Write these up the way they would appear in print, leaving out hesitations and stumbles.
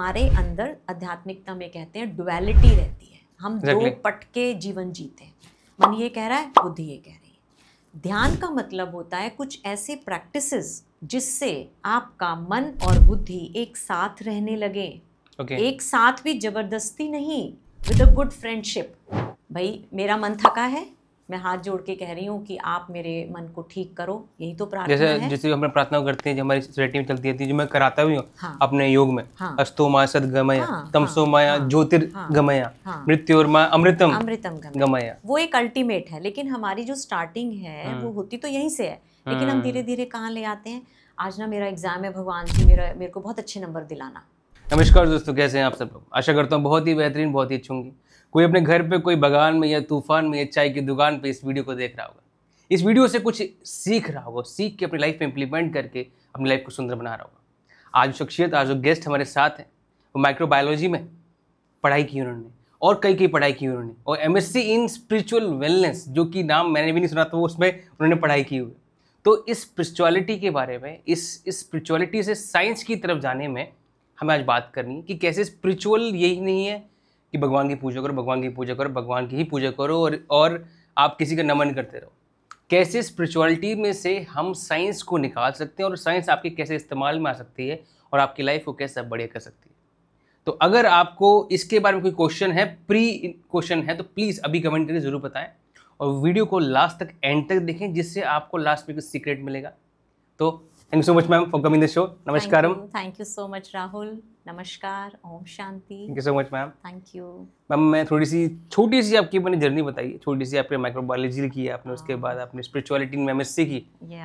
हमारे अंदर आध्यात्मिकता में कहते हैं डुअलिटी रहती है, हम दो पट के जीवन जीते हैं। मन ये कह रहा है, बुद्धि ये कह रही है। ध्यान का मतलब होता है कुछ ऐसे प्रैक्टिसेस जिससे आपका मन और बुद्धि एक साथ रहने लगे। एक साथ भी जबरदस्ती नहीं, विद अ गुड फ्रेंडशिप। भाई मेरा मन थका है, मैं हाथ जोड़ के कह रही हूँ कि आप मेरे मन को ठीक करो, यही तो प्रार्थना है। जैसे हम प्रार्थना करते हैं, जो हमारी सोसाइटी में चलती है, जो मैं कराता भी हूँ अपने योग में, अस्तो माया सद्गमय, तमसो माया ज्योतिर्गमय, मृत्योर्मा अमृतम गमय। वो एक अल्टीमेट है, लेकिन हमारी जो स्टार्टिंग है वो होती तो यहीं से है, लेकिन हम धीरे धीरे कहाँ ले आते हैं। आज ना मेरा एग्जाम है, भगवान जी मेरे को बहुत अच्छे नंबर दिलाना। नमस्कार दोस्तों, कैसे हैं आप सब लोग? आशा करता हूँ बहुत ही बेहतरीन, बहुत ही अच्छे होंगे। कोई अपने घर पे, कोई बागान में या तूफान में या चाय की दुकान पे इस वीडियो को देख रहा होगा। इस वीडियो से कुछ सीख रहा होगा, सीख के अपनी लाइफ में इंप्लीमेंट करके अपनी लाइफ को सुंदर बना रहा होगा। आज शख्सियत, आज जो गेस्ट हमारे साथ हैं, वो माइक्रोबायोलॉजी में पढ़ाई की उन्होंने, और कई पढ़ाई की उन्होंने, और MSc इन स्पिरिचुअल वेलनेस, जो कि नाम मैंने भी नहीं सुना, तो उसमें उन्होंने पढ़ाई की हुई। तो इस स्पिरिचुअलिटी के बारे में, इस स्पिरिचुअलिटी से साइंस की तरफ जाने में हमें आज बात करनी है कि कैसे स्पिरिचुअल यही नहीं है कि भगवान की पूजा करो, भगवान की पूजा करो, भगवान की ही पूजा करो और आप किसी का नमन करते रहो। कैसे स्पिरिचुअलिटी में से हम साइंस को निकाल सकते हैं और साइंस आपके कैसे इस्तेमाल में आ सकती है और आपकी लाइफ को कैसे बढ़िया कर सकती है। तो अगर आपको इसके बारे में कोई क्वेश्चन है, प्री क्वेश्चन है, तो प्लीज़ अभी कमेंट करके ज़रूर बताएं और वीडियो को लास्ट तक, एंड तक देखें, जिससे आपको लास्ट में कुछ सीक्रेट मिलेगा। तो thank you so much ma'am for coming the show. नमस्कारम। Thank you so much Rahul. नमस्कार, ओम शांति। Thank you so much ma'am. Thank you ma'am. मैं थोड़ी सी छोटी सी आपकी अपनी जर्नी बताइए। छोटी सी आपने माइक्रोबायोलॉजी की है आपने, उसके बाद आपने स्पिरिचुअलिटी में MSc की,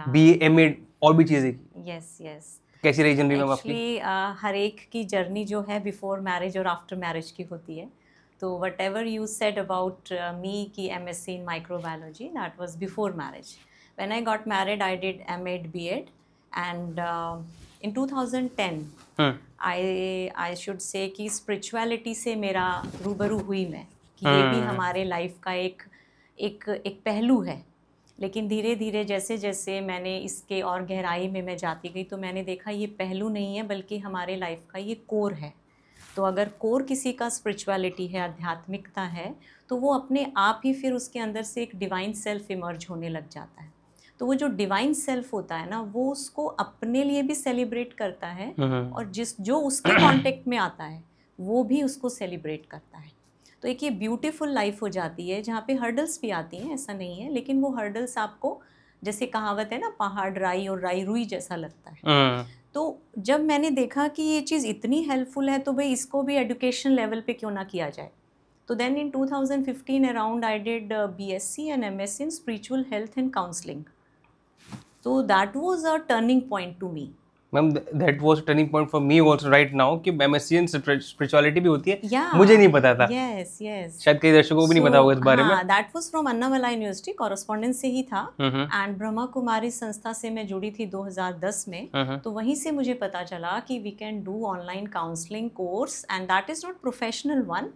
BA MA और भी चीज़ें की। यस। कैसी रही जर्नी मैम आपकी? एक्चुअली हर एक की जर्नी जो है बिफोर मैरिज और आफ्टर मैरिज की होती है। तो what ever you said about me की MSc in microbiology, that was before marriage. When I got married I did MA BEd and in 2010 I should say कि spirituality से मेरा रूबरू हुई मैं, कि ये भी हमारे लाइफ का एक पहलू है। लेकिन धीरे धीरे जैसे जैसे मैंने इसके और गहराई में मैं जाती गई, तो मैंने देखा ये पहलू नहीं है, बल्कि हमारे लाइफ का ये कोर है। तो अगर कोर किसी का स्पिरिचुअलिटी है, आध्यात्मिकता है, तो वो अपने आप ही फिर उसके अंदर से एक डिवाइन सेल्फ इमर्ज होने लग जाता है। तो वो जो डिवाइन सेल्फ होता है ना, वो उसको अपने लिए भी सेलिब्रेट करता है और जो उसके कांटेक्ट में आता है वो भी उसको सेलिब्रेट करता है। तो एक ये ब्यूटीफुल लाइफ हो जाती है, जहाँ पे हर्डल्स भी आती हैं, ऐसा नहीं है, लेकिन वो हर्डल्स आपको, जैसे कहावत है ना, पहाड़ राई और राई रुई जैसा लगता है। तो जब मैंने देखा कि ये चीज़ इतनी हेल्पफुल है, तो भाई इसको भी एजुकेशन लेवल पे क्यों ना किया जाए। तो then in 2015 around I did BSc and MSc in spiritual health and counseling. So that was a turning point to me. Ma'am, that was a turning point for me also right now कि MSc in spirituality भी होती है। Yeah. मुझे नहीं पता था। Yes. शायद कई दर्शकों को भी नहीं पता होगा इस बारे में। That was from Annamalai university, correspondence से ही था। एंड ब्रह्मा कुमारी संस्था से मैं जुड़ी थी 2010 में। तो वहीं से मुझे पता चला कि we can do online counselling course, and that is not professional one,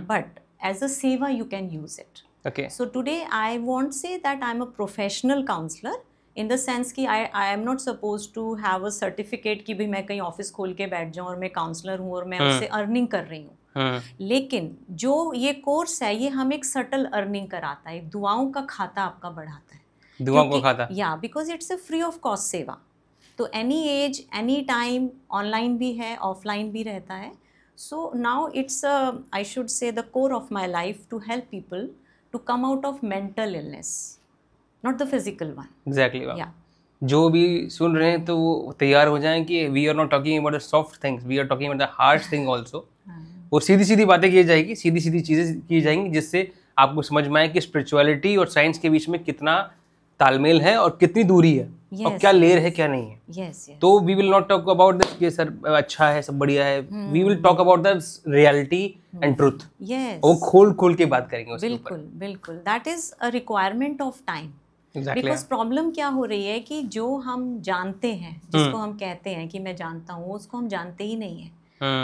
but as a सेवा you can use it. Okay. So today I won't say that I'm a professional counselor, in the sense कि I am not supposed to have a certificate कि भी मैं कहीं office खोल के बैठ जाऊँ और मैं काउंसलर हूँ और मैं उससे अर्निंग कर रही हूँ। लेकिन जो ये कोर्स है, ये हमें एक सटल अर्निंग कराता है, दुआओं का खाता आपका बढ़ाता है। दुआओं का खाता? या because it's a free of cost सेवा। तो any age, any time, online भी है, ऑफलाइन भी रहता है। So now it's I should say the core of my life to help people to come out of mental illness, not the physical one. Exactly. Yeah. जो भी सुन रहे हैं तो वो तैयार हो जाएं कि we are not talking about the soft things, we are talking about the harsh thing also. और सीधी सीधी बातें की जाएगी, सीधी सीधी चीज़ें की जाएंगी, जिससे आपको समझ में आए कि स्पिरिचुअलिटी और साइंस के बीच में कितना तालमेल है और कितनी दूरी है, और क्या लेयर है, क्या नहीं है। तो we will not talk about this कि सर अच्छा है, सब बढ़िया है। We will talk about the reality and truth. वो खोल के बात करेंगे उसके ऊपर। बिल्कुल that is a requirement of time. Because problem क्या हो रही है कि जो हम जानते हैं, जिसको हम कहते हैं कि मैं जानता हूँ, उसको हम जानते ही नहीं है।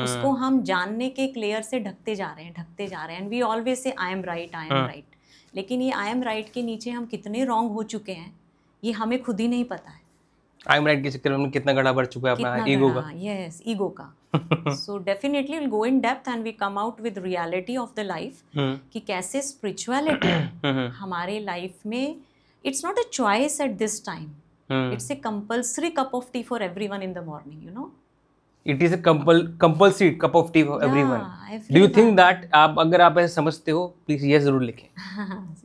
उसको हम जानने के एक लेयर से ढकते जा रहे हैं, and we always say I am right. लेकिन ये आई एम राइट के नीचे हम कितने रॉन्ग हो चुके हैं, ये हमें खुद ही नहीं पता है। आई एम राइट के चक्कर में कितना गड़ा बढ़ चुका है अपना ईगो का। यस, ईगो का। So definitely we'll go in depth and we come out with reality of the life कि कैसे spirituality हमारे life में it's not a choice at this time. It's a compulsory cup of tea for everyone in the morning, you know. It is a compulsory cup of tea for everyone. Do you everyone. think that आप अगर आप ऐसे समझते हो please ये जरूर लिखें.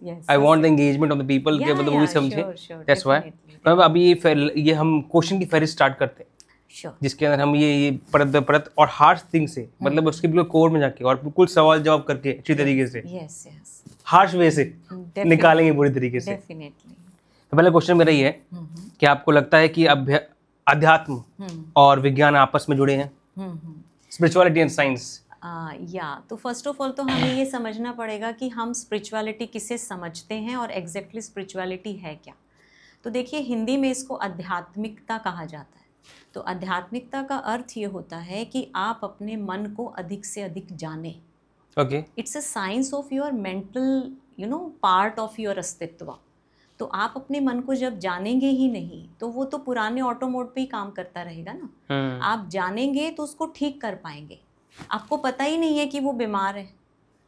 Yes. I want the engagement of the people कि मतलब वो भी समझे. Sure, That's why. तो अभी ये हम क्वेश्चन की फहरिस्त स्टार्ट करते हैं. Sure. जिसके अंदर हम ये परत और हार्श थिंग से मतलब उसके बिल्कुल कोर में जाके और बिल्कुल सवाल जवाब करके अच्छी तरीके से हार्श वे से निकालेंगे पूरी तरीके से. तो पहला क्वेश्चन मेरा ये है कि आपको लगता है कि अध्यात्म और विज्ञान आपस में जुड़े हैं, स्पिरिचुअलिटी एंड साइंस? तो फर्स्ट ऑफ ऑल तो हमें ये समझना पड़ेगा कि हम स्पिरिचुअलिटी किसे समझते हैं और एग्जैक्टली स्पिरिचुअलिटी है क्या. तो देखिए हिंदी में इसको आध्यात्मिकता कहा जाता है. तो आध्यात्मिकता का अर्थ ये होता है कि आप अपने मन को अधिक से अधिक जानें. Okay. It's a science of your mental part of your अस्तित्व. तो आप अपने मन को जब जानेंगे ही नहीं तो वो तो पुराने ऑटो मोड पे ही काम करता रहेगा ना. आप जानेंगे तो उसको ठीक कर पाएंगे. आपको पता ही नहीं है कि वो बीमार है,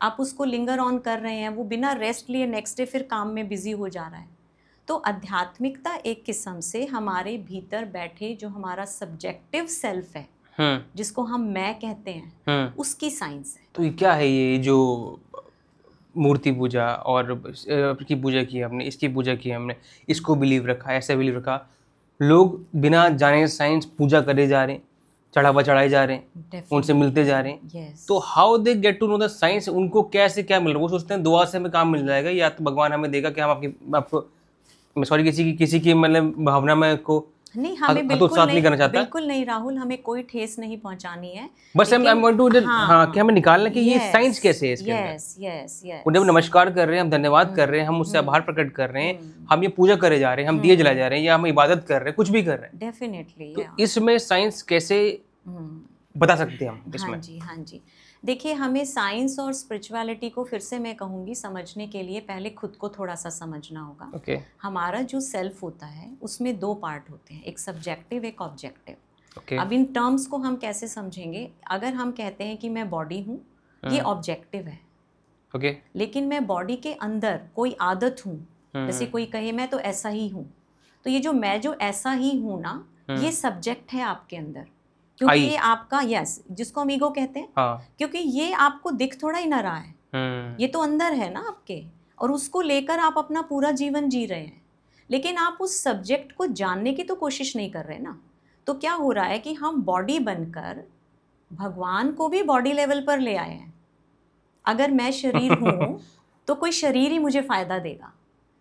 आप उसको लिंगर ऑन कर रहे हैं, वो बिना रेस्ट लिए नेक्स्ट डे फिर काम में बिजी हो जा रहा है. तो आध्यात्मिकता एक किस्म से हमारे भीतर बैठे जो हमारा सब्जेक्टिव सेल्फ है, जिसको हम मैं कहते हैं, उसकी साइंस है. तो ये क्या है ये जो मूर्ति पूजा और की पूजा की हमने, इसकी पूजा की हमने, इसको बिलीव रखा, ऐसा बिलीव रखा, लोग बिना जाने साइंस पूजा करे जा रहे हैं, चढ़ावा चढ़ाए जा रहे हैं, उनसे मिलते जा रहे हैं. yes. तो how they get to know the science? उनको कैसे क्या मिल रहा है? वो सोचते हैं दुआ से हमें काम मिल जाएगा या तो भगवान हमें देगा कि हम आपको सॉरी किसी की मतलब भावना में को नहीं, हमें बिल्कुल नहीं राहुल, हमें कोई ठेस नहीं पहुंचानी है. बस हम कि हमें निकालना कि ये साइंस कैसे है इसके अंदर. जब नमस्कार कर रहे हैं, हम धन्यवाद कर रहे हैं, हम उससे आभार प्रकट कर रहे हैं, हम ये पूजा करे जा रहे हैं, हम दिए जलाए जा रहे हैं या हम इबादत कर रहे हैं, कुछ भी कर रहे हैं. डेफिनेटली. तो इसमें साइंस कैसे बता सकते हैं हम इसमें? हाँ जी. देखिए हमें साइंस और स्पिरिचुअलिटी को फिर से मैं कहूँगी समझने के लिए पहले खुद को थोड़ा सा समझना होगा. okay. हमारा जो सेल्फ होता है उसमें दो पार्ट होते हैं, एक सब्जेक्टिव एक ऑब्जेक्टिव. okay. अब इन टर्म्स को हम कैसे समझेंगे? अगर हम कहते हैं कि मैं बॉडी हूँ, ये ऑब्जेक्टिव है. okay. लेकिन मैं बॉडी के अंदर कोई आदत हूँ, जैसे कोई कहे मैं तो ऐसा ही हूँ, तो ये जो मैं जो ऐसा ही हूँ ना, ये सब्जेक्ट है आपके अंदर, क्योंकि ये आपका जिसको हम ईगो कहते हैं. क्योंकि ये आपको दिख थोड़ा ही ना रहा है, ये तो अंदर है ना आपके, और उसको लेकर आप अपना पूरा जीवन जी रहे हैं. लेकिन आप उस सब्जेक्ट को जानने की तो कोशिश नहीं कर रहे ना. तो क्या हो रहा है कि हम बॉडी बनकर भगवान को भी बॉडी लेवल पर ले आए हैं. अगर मैं शरीर हूँ तो कोई शरीर ही मुझे फायदा देगा,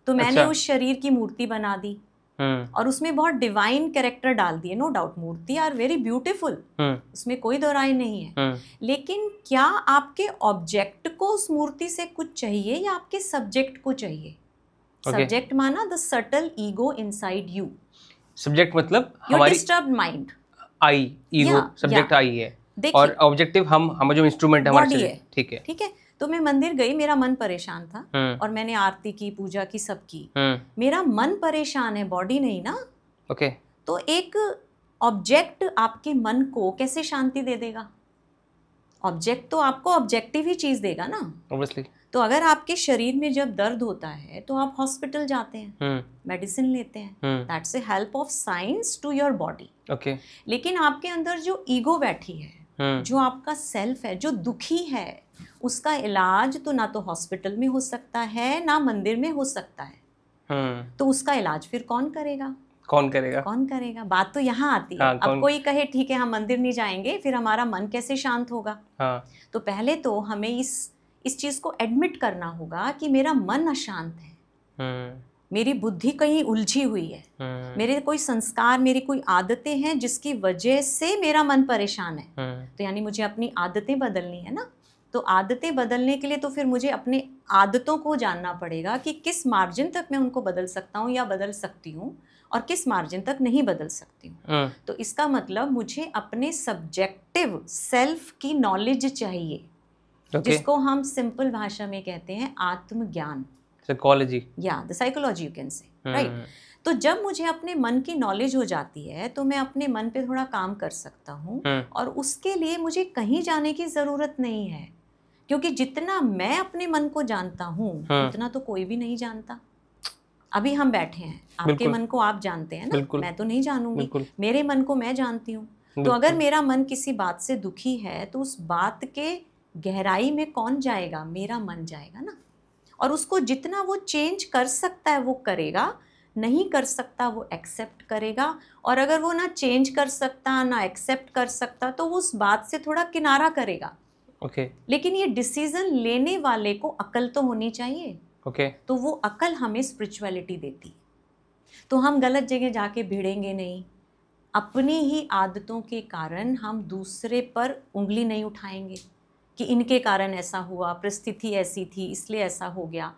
तो मैंने उस शरीर की मूर्ति बना दी और उसमें बहुत डिवाइन कैरेक्टर डाल दिए. नो डाउट मूर्ति आर वेरी ब्यूटीफुल, उसमें कोई दो राय नहीं है. लेकिन क्या आपके ऑब्जेक्ट को उस मूर्ति से कुछ चाहिए या आपके सब्जेक्ट को चाहिए? सब्जेक्ट माना the subtle ego inside you. Subject मतलब हमारी disturbed mind, I, ego, subject I है और ऑब्जेक्टिव हम जो इंस्ट्रूमेंट है हमारे शरीर. ठीक है. तो मैं मंदिर गई, मेरा मन परेशान था और मैंने आरती की, पूजा की, सब की. मेरा मन परेशान है, बॉडी नहीं ना. ओके. तो एक ऑब्जेक्ट आपके मन को कैसे शांति दे देगा? ऑब्जेक्ट तो आपको ऑब्जेक्टिव ही चीज देगा ना. ऑब्वियसली. तो अगर आपके शरीर में जब दर्द होता है तो आप हॉस्पिटल जाते हैं, मेडिसिन लेते हैं. That's a help of science to your body. Okay. लेकिन आपके अंदर जो ईगो बैठी है, जो आपका सेल्फ है, जो दुखी है, उसका इलाज तो ना तो हॉस्पिटल में हो सकता है ना मंदिर में हो सकता है. तो उसका इलाज फिर कौन करेगा? बात तो यहाँ आती है. अब कोई कहे ठीक है हम मंदिर नहीं जाएंगे, फिर हमारा मन कैसे शांत होगा? तो पहले तो हमें इस चीज को एडमिट करना होगा कि मेरा मन अशांत है, मेरी बुद्धि कहीं उलझी हुई है, मेरे कोई संस्कार, मेरी कोई आदतें हैं जिसकी वजह से मेरा मन परेशान है. तो यानी मुझे अपनी आदतें बदलनी है ना. तो आदतें बदलने के लिए तो फिर मुझे अपने आदतों को जानना पड़ेगा कि किस मार्जिन तक मैं उनको बदल सकता हूँ या बदल सकती हूँ और किस मार्जिन तक नहीं बदल सकती हूँ. तो इसका मतलब मुझे अपने सब्जेक्टिव सेल्फ की नॉलेज चाहिए, जिसको हम सिंपल भाषा में कहते हैं आत्मज्ञान. Psychology. The psychology you can say, right. तो जब मुझे अपने मन की नॉलेज हो जाती है तो मैं अपने मन पे थोड़ा काम कर सकता हूँ, और उसके लिए मुझे कहीं जाने की ज़रूरत नहीं है, क्योंकि जितना मैं अपने मन को जानता हूँ उतना तो कोई भी नहीं जानता। अभी हम बैठे हैं, आपके मन को आप जानते हैं ना, मैं तो नहीं जानूंगी, मेरे मन को मैं जानती हूँ। तो अगर मेरा मन किसी बात से दुखी है तो उस बात के गहराई में कौन जाएगा? मेरा मन जाएगा ना, और उसको जितना वो चेंज कर सकता है वो करेगा, नहीं कर सकता वो एक्सेप्ट करेगा, और अगर वो ना चेंज कर सकता ना एक्सेप्ट कर सकता तो वो उस बात से थोड़ा किनारा करेगा। लेकिन ये डिसीजन लेने वाले को अकल तो होनी चाहिए। तो वो अकल हमें स्पिरिचुअलिटी देती है। तो हम गलत जगह जाके भिड़ेंगे नहीं, अपनी ही आदतों के कारण हम दूसरे पर उंगली नहीं उठाएंगे कि इनके कारण ऐसा हुआ, परिस्थिति ऐसी थी इसलिए ऐसा हो गया।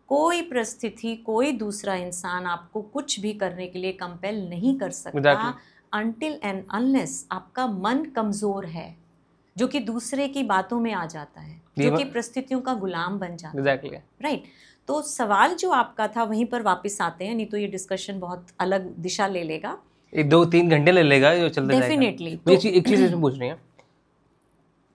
कोई परिस्थिति, कोई दूसरा इंसान आपको कुछ भी करने के लिए कंपेल नहीं कर सकता अनटिल एंड अनलेस आपका मन कमज़ोर है, जो कि दूसरे की बातों में आ जाता है, जो कि परिस्थितियों का गुलाम बन जाता है। राइट। तो सवाल जो आपका था वहीं पर वापस आते हैं, नहीं तो ये डिस्कशन बहुत अलग दिशा ले लेगा, 2-3 घंटे ले लेगा जो चलता जाएगा। डेफिनेटली। तो एक चीज़ इसमें पूछ रही हैं,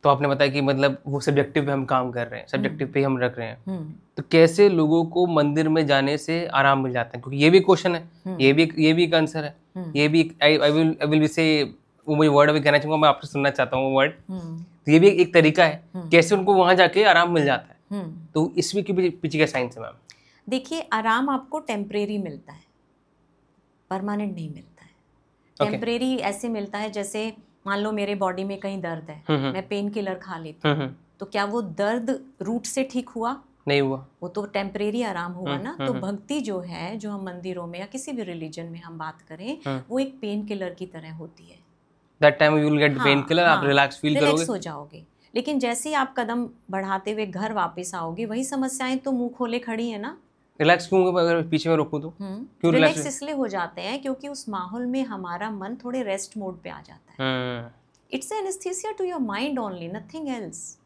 तो आपने बताया कि मतलब वो सब्जेक्टिव पे हम काम कर रहे हैं, सब्जेक्टिव पे हम रख रहे हैं, तो कैसे लोगों को मंदिर में जाने से आराम मिल जाता है? क्योंकि ये भी क्वेश्चन है, ये भी एक आंसर है, ये भी आई विल बी से वो मुझे वर्ड अभी कहना चाहूँगा, मैं आपसे सुनना चाहता हूँ वो वर्ड। तो ये भी एक तरीका है कैसे उनको वहाँ जाके आराम मिल जाता है। तो इसमें के पीछे क्या साइंस है मैम? देखिए, आराम आपको टेम्परेरी मिलता है, परमानेंट नहीं मिलता है। टेम्परेरी ऐसे मिलता है जैसे मान लो मेरे बॉडी में कहीं दर्द है, मैं पेन किलर खा लेती हूँ, तो क्या वो दर्द रूट से ठीक हुआ? नहीं हुआ, वो तो टेम्परेरी आराम हुआ ना। तो भक्ति जो है, जो हम मंदिरों में या किसी भी रिलीजन में हम बात करें, वो एक पेन किलर की तरह होती है। That time you will get pain killer, आप रिलैक्स फील करोगे, रिलैक्स हो जाओगे। लेकिन जैसे ही आप कदम बढ़ाते हुए घर वापस आओगे, वही समस्याएं तो मुंह खोले खड़ी है ना। रिलैक्स क्यों होगा अगर पीछे में रोकूं तो? क्यों रिलैक्स इसलिए हो जाते हैं क्योंकि उस माहौल में हमारा मन थोड़े रेस्ट मोड पे आ जाता है। It's anaesthesia to your mind only, nothing else.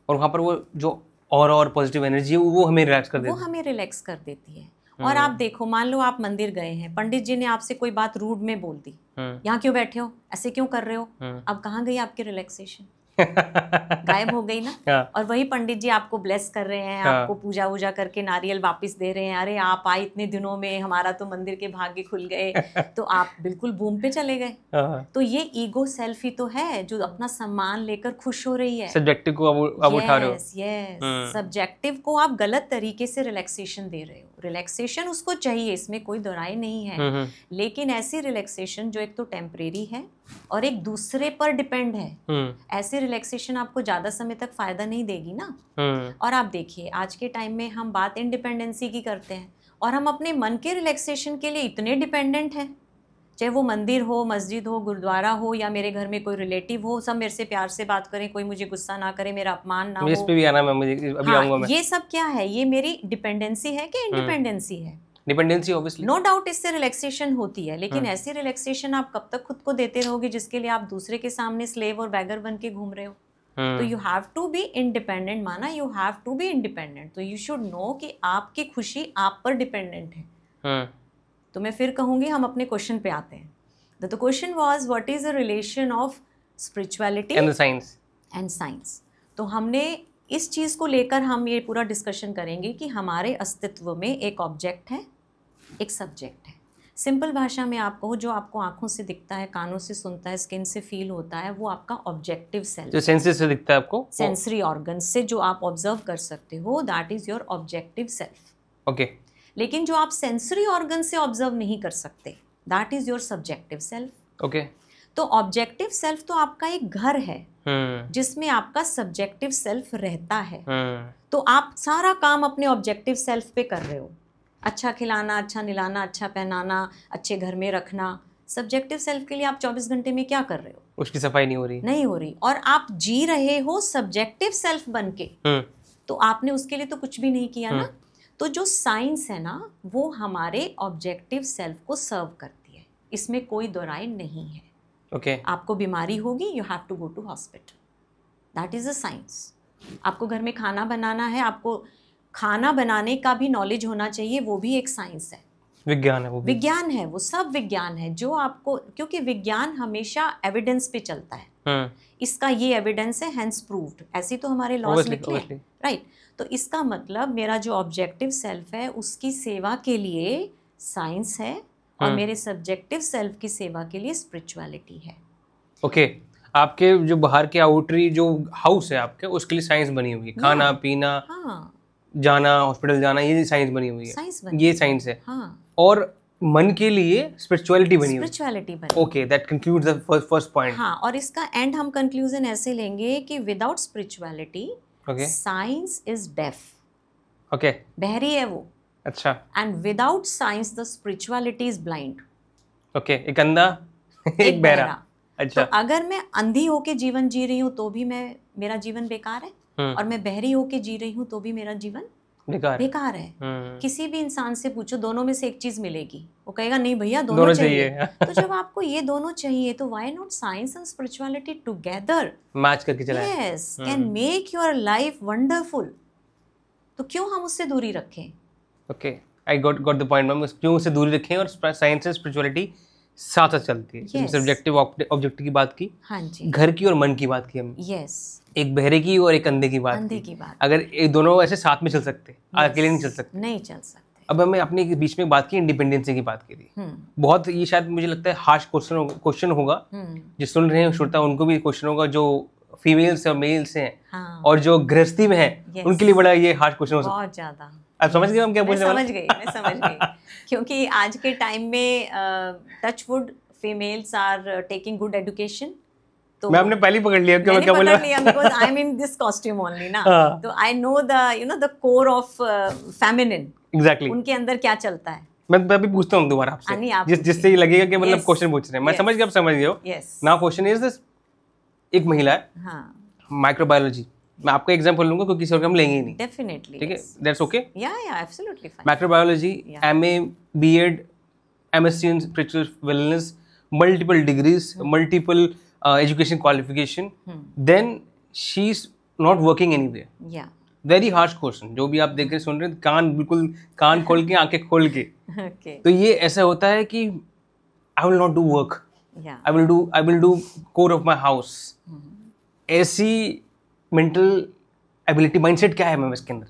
और वहाँ पर वो जो और पॉजिटिव एनर्जी है वो हमें रिलैक्स कर देती है, वो हमें रिलैक्स कर देती है। और आप देखो, मान लो आप मंदिर गए हैं, पंडित जी ने आपसे कोई बात रूड में बोल दी, यहाँ क्यों बैठे हो, ऐसे क्यों कर रहे हो, अब कहाँ गई आपकी रिलैक्सेशन? गायब हो गई ना। और वही पंडित जी आपको ब्लेस कर रहे हैं, आपको पूजा वूजा करके नारियल वापस दे रहे हैं, अरे आप आए इतने दिनों में, हमारा तो मंदिर के भाग्य खुल गए, तो आप बिल्कुल बूम पे चले गए। तो ये ईगो सेल्फ ही तो है जो अपना सम्मान लेकर खुश हो रही है। सब्जेक्टिव को आप उठा रहे हो। यस, सब्जेक्टिव को आप गलत तरीके से रिलैक्सेशन दे रहे हो। रिलैक्सेशन उसको चाहिए, इसमें कोई दोराई नहीं है, लेकिन ऐसी रिलैक्सेशन जो एक तो टेम्परेरी है और एक दूसरे पर डिपेंड है, ऐसी रिलैक्सेशन आपको ज्यादा समय तक फायदा नहीं देगी ना। और आप देखिए, आज के टाइम में हम बात इंडिपेंडेंसी की करते हैं और हम अपने मन के रिलैक्सेशन के लिए इतने डिपेंडेंट हैं, चाहे वो मंदिर हो, मस्जिद हो, गुरुद्वारा हो, या मेरे घर में कोई रिलेटिव हो, सब मेरे से प्यार से बात करें, कोई मुझे गुस्सा ना करे, मेरा अपमान ना हो। इस पे भी आना है, मुझे अभी आऊंगा मैं। ये सब क्या है? ये मेरी डिपेंडेंसी है कि इंडिपेंडेंसी है? Dependency obviously. नो डाउट इससे रिलैक्सेशन होती है, लेकिन ऐसी रिलैक्सेशन आप कब तक खुद को देते रहोगे जिसके लिए आप दूसरे के सामने स्लेव और बैगर बन के घूम रहे हो? तो you have to be independent, माना you have to be independent. तो यू शुड नो कि आपकी खुशी आप पर डिपेंडेंट है। तो मैं फिर कहूंगी, हम अपने क्वेश्चन पे आते हैं। The question was, what is the relation of spirituality and the science? And science. तो हमने इस चीज़ को लेकर हम ये पूरा डिस्कशन करेंगे कि हमारे अस्तित्व में एक ऑब्जेक्ट है, एक सब्जेक्ट है। सिंपल भाषा में आप कहो, जो आपको आंखों से दिखता है, कानों से सुनता है, स्किन से फील होता है, वो आपका ऑब्जेक्टिव सेल्फ, जो सेंसेस से दिखता है आपको, सेंसरी ऑर्गन से जो आप ऑब्जर्व कर सकते हो, that is your objective self. Okay. लेकिन जो आप सेंसरी ऑर्गन से ऑब्जर्व नहीं कर सकते, that is your subjective self. Okay. तो ऑब्जेक्टिव सेल्फ तो आपका एक घर है जिसमें आपका सब्जेक्टिव सेल्फ रहता है। तो आप सारा काम अपने ऑब्जेक्टिव सेल्फ पे कर रहे हो, अच्छा खिलाना, अच्छा निलाना, अच्छा पहनाना, अच्छे घर में रखना। सब्जेक्टिव सेल्फ के लिए आप 24 घंटे में क्या कर रहे हो? उसकी सफाई नहीं हो रही। और आप जी रहे हो सब्जेक्टिव सेल्फ बन के, तो आपने उसके लिए तो कुछ भी नहीं किया ना। तो जो साइंस है ना, वो हमारे ऑब्जेक्टिव सेल्फ को सर्व करती है, इसमें कोई दोराई नहीं है। Okay. आपको बीमारी होगी, you have to go to hospital, that is a science. आपको घर में खाना बनाना है, आपको खाना बनाने का भी नॉलेज होना चाहिए, वो भी एक साइंस है। विज्ञान है वो भी। विज्ञान है, वो सब विज्ञान है जो आपको, क्योंकि विज्ञान हमेशा एविडेंस पे चलता है। इसका ये एविडेंस है, हेंस प्रूव्ड, ऐसी तो हमारे लॉज लिखे हैं, राइट। तो इसका मतलब मेरा जो ऑब्जेक्टिव सेल्फ है उसकी सेवा के लिए साइंस है, और मेरे सब्जेक्टिव सेल्फ की सेवा के लिए स्पिरिचुअलिटी है। ओके आपके जो बाहर के आउटरी जो हाउस है आपके, उसके लिए साइंस बनी हुई है, खाना पीना, हाँ, जाना, हॉस्पिटल जाना, ये साइंस बनी हुई है, साइंस ये साइंस है। हाँ, और मन के लिए स्पिरिचुअलिटी बनी हुई। स्पिरिचुअलिटी बनी। Okay that concludes the first point. हाँ, और इसका एंड हम कंक्लूजन ऐसे लेंगे कि without spirituality science is deaf. Okay, बहरी है वो। अच्छा। And without science the spirituality is blind. Okay, एक अंधा एक बहरा। अच्छा, तो अगर मैं अंधी होके जीवन जी रही हूँ तो भी मेरा जीवन बेकार है, और मैं बहरी होके जी रही हूँ तो भी मेरा जीवन बेकार है। किसी भी इंसान से पूछो, दोनों में से एक चीज मिलेगी, वो कहेगा नहीं भैया दोनों चाहिए। तो जब आपको ये दोनों चाहिए तो why not science and spirituality together match करके चलाएं। Yes, can make your life wonderful. तो क्यों हम उससे दूरी रखें? Okay, I got the point ma'am. क्यों उससे दूरी रखें, और साइंस एंड स्पिरिचुअलिटी साथ साथ चलती है। सब्जेक्टिव ऑब्जेक्टिव की बात की, हाँ जी, घर की और मन की बात की हमने। यस, एक बहरे की और एक अंधे की बात की। अगर एक दोनों ऐसे साथ में चल सकते, अकेले नहीं चल सकते, नहीं चल सकते। अब हमें अपने बीच में बात की इंडिपेंडेंसी की बात की थी। बहुत, ये शायद मुझे लगता है हार्श क्वेश्चन होगा, जो सुन रहे हैं श्रोता उनको भी क्वेश्चन होगा, जो फीमेल्स और मेल्स हैं, हाँ, और जो गृहस्थी में है उनके लिए बड़ा ये हार्श क्वेश्चन हो सकता है। बहुत ज्यादा। आप समझ गए हम क्या पूछ रहे हैं? मैं समझ गई क्योंकि आज के टाइम में touch wood females are taking good education. तो मैं आपने पहले पकड़ लिया क्यों, क्या बोला? Because I am in this costume only ना, तो I know the core of feminine. Exactly, उनके अंदर क्या चलता है। मैं अभी पूछता हूँ दोबारा आपसे, जिससे ये लगेगा कि मतलब क्वेश्चन पूछ रहे हैं। मैं समझ गया, आप समझ गए हो। नाउ क्वेश्चन इज दिस, एक महिला है, माइक्रोबायोलॉजी, मैं आपका एग्जांपल लूंगा क्योंकि किसी और का हम लेंगे ही नहीं। डेफिनेटली, ठीक है, दैट्स ओके। या absolutely fine. Microbiology, MA, BEd, MSc in spiritual wellness, multiple degrees, multiple education qualification, then she is not working anywhere. या वेरी हार्श क्वेश्चन, जो भी आप देख रहे सुन रहे हैं, बिल्कुल कान खोल के, आंखें खोल के। तो ये ऐसा होता है कि I will not do work, I will do core of my house. ऐसी मेंटल एबिलिटी, माइंडसेट क्या है मैम इसके अंदर?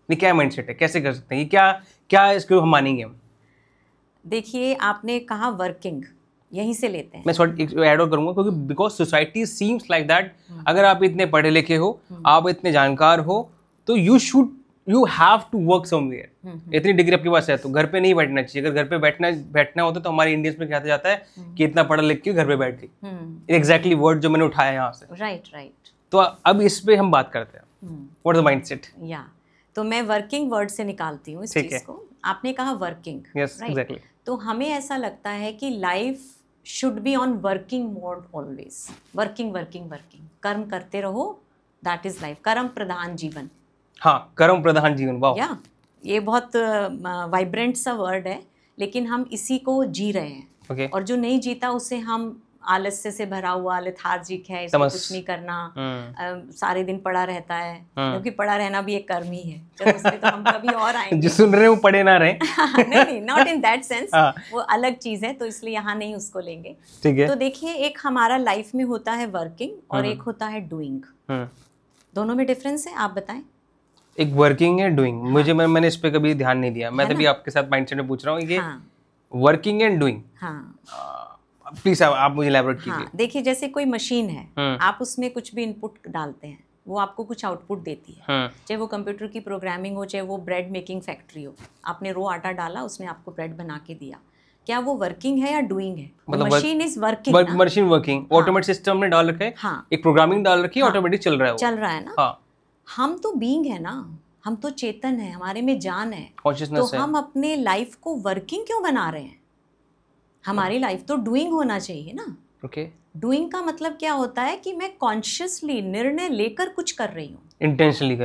ये क्या माइंडसेट है, कैसे कर सकते हैं, ये क्या इसको हम मानेंगे हम? देखिए, आपने कहा वर्किंग, यहीं से लेते हैं। मैं ऐड और करूंगा क्योंकि because society seems like that, अगर आप इतने पढ़े लिखे हो, आप इतने जानकार हो, तो you have to work somewhere. इतनी डिग्री आपके पास है तो घर पे नहीं बैठना चाहिए। अगर घर पे बैठना होता तो हमारे इंडियंस में क्या जाता है कि इतना पढ़ा लिख के घर पे बैठ गई। एग्जैक्टली वर्ड जो मैंने उठाया यहाँ से। राइट। तो अब इस पे हम बात करते हैं, व्हाट इज द माइंडसेट। या तो मैं वर्किंग वर्ड से निकालती हूँ इस चीज को। आपने कहा वर्किंग, यस एग्जैक्टली। तो हमें ऐसा लगता है कि life should be on working mode always. Working, कर्म करते रहो, दैट इज लाइफ। कर्म प्रधान जीवन। हाँ, कर्म प्रधान जीवन, वाह। या ये बहुत वाइब्रेंट सा वर्ड है, लेकिन हम इसी को जी रहे हैं। और जो नहीं जीता उसे हम आलस्य से भरा हुआ, लेथार्जिक है, इसको कुछ नहीं करना, सारे दिन पड़ा रहता है, क्योंकि पड़ा रहना भी एक कर्म ही है। चलो उस पे तो हम कभी और आएंगे। जो सुन रहे हैं वो पढ़े ना रहे। नहीं, नॉट इन दैट सेंस, वो अलग चीज है, तो इसलिए यहाँ नहीं उसको लेंगे। ठीक है। तो देखिए, एक हमारा लाइफ में होता है वर्किंग और एक होता है डूइंग। दोनों में डिफरेंस है, आप बताएं। एक वर्किंग है, डूइंग। मुझे मैंने इस पे कभी ध्यान नहीं दिया। मैं तभी आपके साथ माइंडसेट में पूछ रहा हूँ कि वर्किंग एंड डूइंग। प्लीज आप मुझे इलैबोरेट कीजिए। देखिए, जैसे कोई मशीन है, आप उसमें कुछ भी इनपुट डालते हैं, वो आपको कुछ आउटपुट देती है। चाहे वो कंप्यूटर की प्रोग्रामिंग हो, चाहे वो ब्रेड मेकिंग फैक्ट्री हो। आपने रो आटा डाला, उसने आपको ब्रेड बना के दिया। क्या वो वर्किंग है या डूइंग है? Machine is working. Machine working, automatic system ने डाल रखा है, एक प्रोग्रामिंग डाल रखी है, ऑटोमेटिक चल रहा है ना। हम तो बीइंग है ना, हम तो चेतन है, हमारे में जान है, कॉन्शियसनेस है। तो हम अपने लाइफ को वर्किंग क्यों बना रहे हैं? हमारी लाइफ तो डूइंग होना चाहिए ना। डूइंग का मतलब क्या होता है कि मैं कॉन्शियसली निर्णय लेकर कुछ कर रही हूँ, इंटेंशनली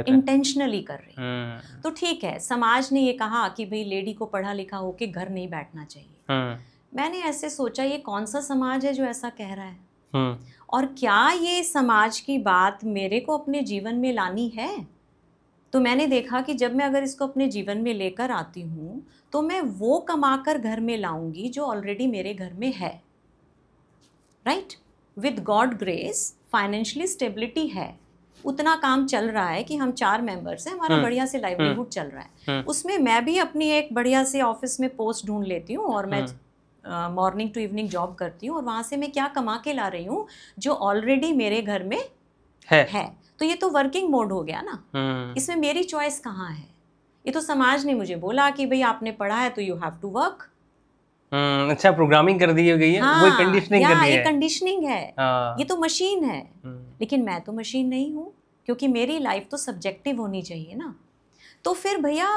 कर रही हूँ। तो ठीक है, समाज ने ये कहा कि भाई लेडी को पढ़ा लिखा होके घर नहीं बैठना चाहिए। मैंने ऐसे सोचा, ये कौन सा समाज है जो ऐसा कह रहा है? और क्या ये समाज की बात मेरे को अपने जीवन में लानी है? तो मैंने देखा कि जब मैं अगर इसको अपने जीवन में लेकर आती हूँ तो मैं वो कमाकर घर में लाऊंगी जो ऑलरेडी मेरे घर में है, right. With God grace financially stability है, उतना काम चल रहा है कि हम 4 मेंबर्स हैं, हमारा बढ़िया से लाइवलीहुड चल रहा है। उसमें मैं भी अपनी एक बढ़िया से ऑफिस में पोस्ट ढूंढ लेती हूँ और मैं मॉर्निंग टू इवनिंग जॉब करती हूँ और वहाँ से मैं क्या कमा के ला रही हूँ जो ऑलरेडी मेरे घर में है। तो ये तो वर्किंग मोड हो गया ना, इसमें मेरी चॉइस कहाँ है? ये तो समाज ने मुझे बोला कि भाई आपने पढ़ा है तो यू हैव टू वर्क। अच्छा, प्रोग्रामिंग कर दी गई है, वो कंडीशनिंग कर दी है, कंडीशनिंग है। ये तो मशीन है, लेकिन मैं तो मशीन नहीं हूँ, क्योंकि मेरी लाइफ तो सब्जेक्टिव होनी चाहिए ना। तो फिर भैया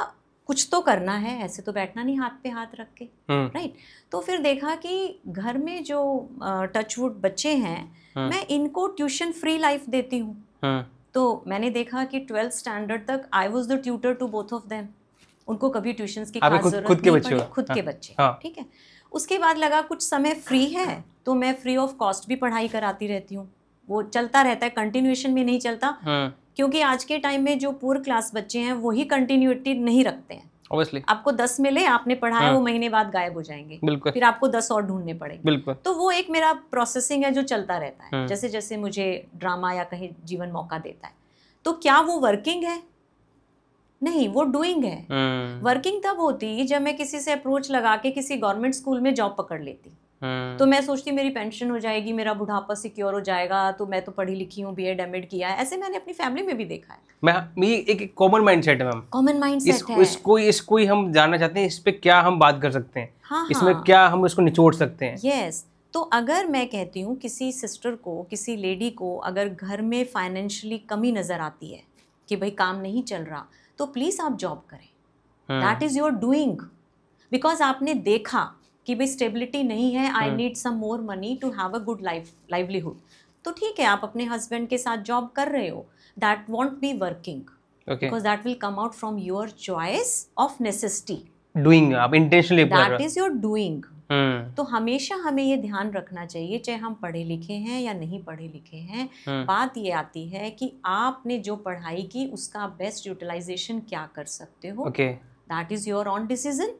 कुछ तो करना है, ऐसे तो बैठना नहीं हाथ पे हाथ रख के, राइट। तो फिर देखा कि घर में जो टचवुड बच्चे हैं, मैं इनको ट्यूशन फ्री लाइफ देती हूँ। तो मैंने देखा कि 12th स्टैंडर्ड तक I was the tutor to both of them. उनको कभी ट्यूशंस की खास जरूरत नहीं पड़ी, खुद के बच्चे, ठीक है। उसके बाद लगा कुछ समय फ्री है तो मैं फ्री ऑफ कॉस्ट भी पढ़ाई कराती रहती हूँ। वो चलता रहता है, कंटिन्यूएशन में नहीं चलता, क्योंकि आज के टाइम में जो पुअर क्लास बच्चे हैं वही कंटिन्यूटी नहीं रखते हैं। Obviously. आपको 10 मिले, आपने पढ़ाया, वो महीने बाद गायब हो जाएंगे, फिर आपको 10 और ढूंढने पड़ेंगे। तो वो एक मेरा प्रोसेसिंग है जो चलता रहता है, जैसे जैसे मुझे ड्रामा या कहीं जीवन मौका देता है। तो क्या वो वर्किंग है? नहीं, वो डूइंग है। वर्किंग तब होती जब मैं किसी से अप्रोच लगा के किसी गवर्नमेंट स्कूल में जॉब पकड़ लेती। तो मैं सोचती मेरी पेंशन हो जाएगी, मेरा बुढ़ापा सिक्योर हो जाएगा, तो मैं तो पढ़ी लिखी हूँ, बीएड एमएड किया है। ऐसे मैंने अपनी फैमिली में भी देखा है। मैं एक कॉमन माइंडसेट है मैम, कॉमन माइंडसेट है। इसको ही हम जानना चाहते हैं, इस पे क्या हम बात कर सकते हैं, हाँ, इसमें क्या हम इसको निचोड़ सकते हैं। यस। तो अगर मैं कहती हूँ किसी सिस्टर को, किसी लेडी को अगर घर में फाइनेंशियली कमी नजर आती है कि भाई काम नहीं चल रहा, तो प्लीज आप जॉब करें। That is your doing, because आपने देखा कि भाई स्टेबिलिटी नहीं है, I need some more money to have a good livelihood. तो ठीक है, आप अपने हस्बैंड के साथ जॉब कर रहे हो, that won't be working, because that will come out from your choice of necessity. Doing, आप intentionally, that is your doing. तो हमेशा हमें ये ध्यान रखना चाहिए, चाहे हम पढ़े लिखे हैं या नहीं पढ़े लिखे हैं, बात ये आती है कि आपने जो पढ़ाई की उसका बेस्ट यूटिलाइजेशन क्या कर सकते हो। That is your on decision.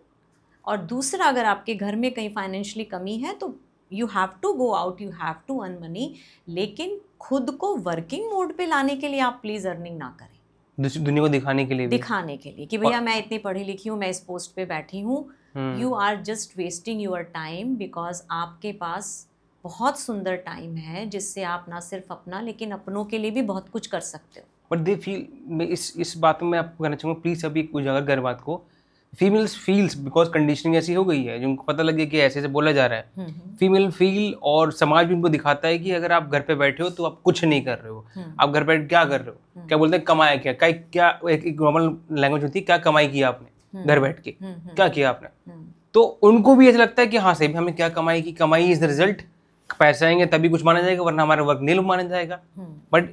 और दूसरा, अगर आपके घर में कहीं फाइनेंशियली कमी है तो you have to go out, you have to earn money, लेकिन खुद को वर्किंग मोड पे लाने के लिए आप प्लीज अर्निंग ना करें, दुनिया को दिखाने के लिए कि भैया मैं इतनी पढ़ी लिखी हूँ, मैं इस पोस्ट पे बैठी हूँ। You are just wasting your time, because आपके पास बहुत सुंदर टाइम है जिससे आप ना सिर्फ अपना लेकिन अपनों के लिए भी बहुत कुछ कर सकते हो। बट दे फील, इस बात में मैं आपको कहना चाहूँगा, प्लीज अभी उजागर कर बात को। फीमेल्स फील्स बिकॉज कंडीशनिंग ऐसी हो गई है, जिनको पता लगे कि ऐसे बोला जा रहा है, फीमेल फील, और समाज भी उनको दिखाता है कि अगर आप घर पे बैठे हो तो आप कुछ नहीं कर रहे हो, आप घर बैठ क्या कर रहे हो, क्या बोलते हैं, कमाया क्या एक नॉर्मल लैंग्वेज होती है, क्या कमाई किया आपने घर बैठ के, क्या किया आपने। तो उनको भी ऐसा लगता है कि हाँ सही, हमने क्या कमाई की, कमाई इज द रिजल्ट, पैसे आएंगे तभी कुछ माना जाएगा, वरना हमारा वर्क नील माना जाएगा। बट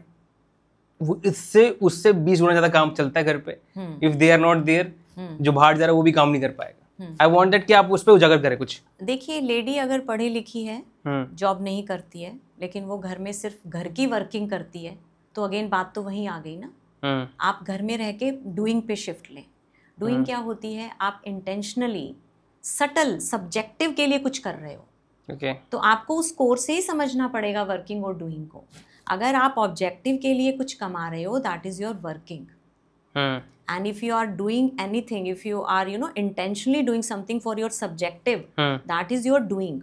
इससे उससे 20 गुना ज्यादा काम चलता है घर पे। If they are not there, जो बाहर जा रहा है वो भी काम नहीं कर पाएगा। आई वांट दैट कि आप उस पर उजागर करें कुछ। देखिए, लेडी अगर पढ़ी लिखी है, जॉब नहीं करती है, लेकिन वो घर में सिर्फ घर की वर्किंग करती है, तो अगेन बात तो वहीं आ गई ना। आप घर में रह के डूइंग पे शिफ्ट लें। डूइंग क्या होती है? आप इंटेंशनली सटल सब्जेक्टिव के लिए कुछ कर रहे हो। तो आपको उस कोर्स से ही समझना पड़ेगा वर्किंग और डूइंग को। अगर आप ऑब्जेक्टिव के लिए कुछ कमा रहे हो, that is your working. And if you are doing anything, if you are intentionally doing something for your subjective, that is your doing.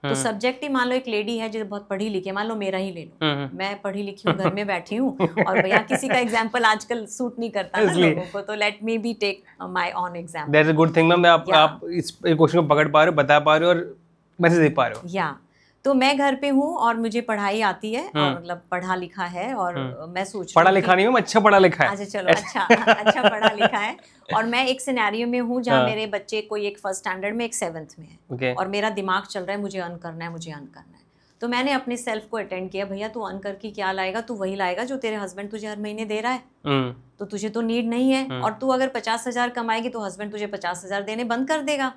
तो सब्जेक्टिव, मान लो एक लेडी है जो बहुत पढ़ी लिखी है, मान लो मेरा ही ले लो, मैं पढ़ी लिखी हूँ, घर में बैठी हूँ, और भैया किसी का एग्जाम्पल आजकल सूट नहीं करता ना लोगों को, तो let me be take my own example. That's a good thing ma'am, आप इस क्वेश्चन को पकड़ पा रहे हो, बता पा रहे हो और मैसेज दे पा रहे हो। या तो मैं घर पे हूँ और मुझे पढ़ाई आती है, और मतलब पढ़ा लिखा है, और मैं सोच पढ़ा लिखा नहीं हूँ, अच्छा पढ़ा लिखा है। अच्छा चलो, अच्छा पढ़ा लिखा है, और मैं एक सिनेरियो में हूँ जहाँ मेरे बच्चे, कोई एक 1st स्टैंडर्ड में, एक 7th में है, और मेरा दिमाग चल रहा है मुझे अर्न करना है, मुझे अर्न करना है। तो मैंने अपने सेल्फ को अटेंड किया, भैया तू अर्न करके क्या लाएगा? तू वही लाएगा जो तेरे हस्बैंड तुझे हर महीने दे रहा है। तो तुझे तो नीड नहीं है, और तू अगर 50,000 कमाएगी तो हस्बैंड तुझे 50,000 देने बंद कर देगा।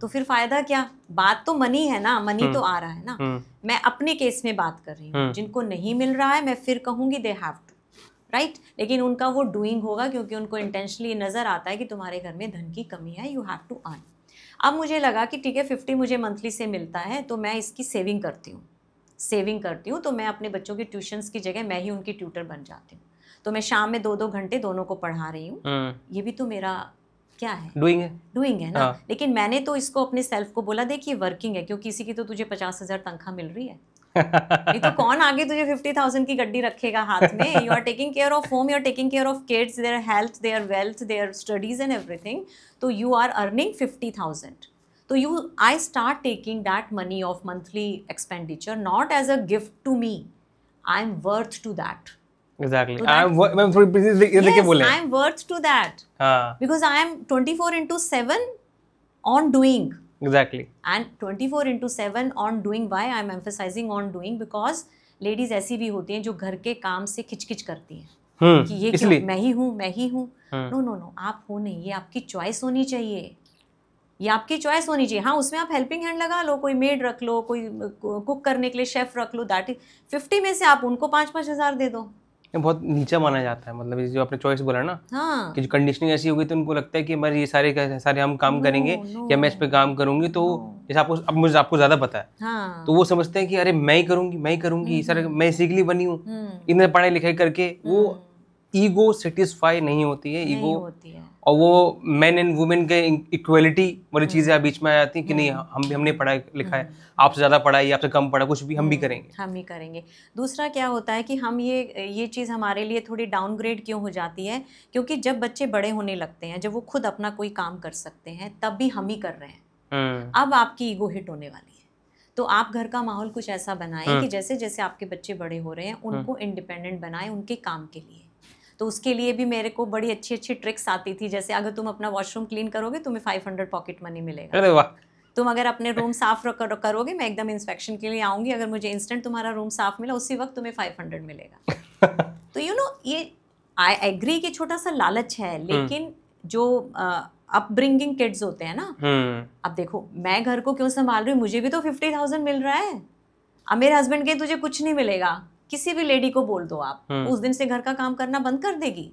तो फिर फायदा क्या? बात तो मनी है ना, मनी तो आ रहा है ना। मैं अपने केस में बात कर रही हूँ, जिनको नहीं मिल रहा है मैं फिर कहूंगी दे हैव टू, राइट लेकिन उनका वो डूइंग होगा क्योंकि उनको इंटेंशनली नज़र आता है कि तुम्हारे घर में धन की कमी है, यू हैव टू अर्न। अब मुझे लगा कि ठीक है 50 मुझे मंथली से मिलता है तो मैं इसकी सेविंग करती हूँ तो मैं अपने बच्चों की ट्यूशन्स की जगह मैं ही उनकी ट्यूटर बन जाती हूँ। तो मैं शाम में 2-2 घंटे दोनों को पढ़ा रही हूँ। ये भी तो मेरा क्या है, डूइंग है ना। लेकिन मैंने तो इसको अपने सेल्फ को बोला देखिए वर्किंग है, क्योंकि किसी की तो तुझे 50,000 तनख्वाह मिल रही है नहीं तो कौन आगे तुझे 50,000 की गड्डी रखेगा हाथ में। You are taking care of home, you are taking care of kids, their health, their wealth, their studies and everything. तो यू आर अर्निंग 50,000। तो I start taking that money of monthly expenditure not as a gift to me. I'm worth to that. Exactly. I'm worth to that. Because I am 24/7 on doing. Exactly. And 24/7 on doing. Why I'm emphasizing on doing? Because ladies ऐसी भी होती हैं जो घर के काम से खिचखिच करती हैं कि ये क्यों मैं ही हूँ। No, आप हो नहीं, ये आपकी चॉइस होनी चाहिए, ये आपकी चॉइस होनी चाहिए। हाँ उसमें आप हेल्पिंग हैंड लगा लो, कोई मेड रख लो, कोई कुक करने के लिए शेफ रख लो, दैट इज 50 में से आप उनको 5-5 हज़ार दे दो। ये बहुत नीचा माना जाता है, मतलब जो आपने चॉइस बोला ना कि जो कंडीशनिंग ऐसी होगी तो उनको लगता है कि हमारे ये सारे हम काम करेंगे या मैं इस पे काम करूंगी तो जैसे आपको ज्यादा पता है तो वो समझते हैं कि अरे मैं ही करूंगी सारे मैं इसी के लिए बनी हूँ। इन्हें पढ़ाई लिखाई करके वो ईगो सेटिस्फाई नहीं होती है, ईगो और वो मैन एंड वुमेन के इक्वलिटी वाली चीजें बीच में आ जाती हैं कि नहीं हमने पढ़ाई लिखा है, आपसे ज्यादा पढ़ाई आपसे कम पढ़ा, कुछ भी हम भी करेंगे। दूसरा क्या होता है कि हम ये चीज़ हमारे लिए थोड़ी डाउनग्रेड क्यों हो जाती है, क्योंकि जब बच्चे बड़े होने लगते हैं, जब वो खुद अपना कोई काम कर सकते हैं, तब भी हम ही कर रहे हैं। अब आपकी ईगो हिट होने वाली है, तो आप घर का माहौल कुछ ऐसा बनाएं कि जैसे जैसे आपके बच्चे बड़े हो रहे हैं उनको इंडिपेंडेंट बनाएं उनके काम के लिए। तो उसके लिए भी मेरे को बड़ी अच्छी ट्रिक्स आती थी, जैसे अगर तुम अपना वॉशरूम क्लीन करोगे तुम्हें 500 पॉकेट मनी मिलेगा। अरे वाह। तुम अगर अपने रूम साफ करोगे, मैं एकदम इंस्पेक्शन के लिए आऊँगी, अगर मुझे इंस्टेंट तुम्हारा रूम साफ मिला उसी वक्त तुम्हें 500 मिलेगा। तो ये आई एग्री कि छोटा सा लालच है, लेकिन जो अपब्रिंगिंग किड्स होते हैं ना, अब देखो मैं घर को क्यों संभाल रही हूँ, मुझे भी तो 50,000 मिल रहा है। अब मेरे हस्बैंड के तुझे कुछ नहीं मिलेगा, किसी भी लेडी को बोल दो आप, उस दिन से घर का काम करना बंद कर देगी,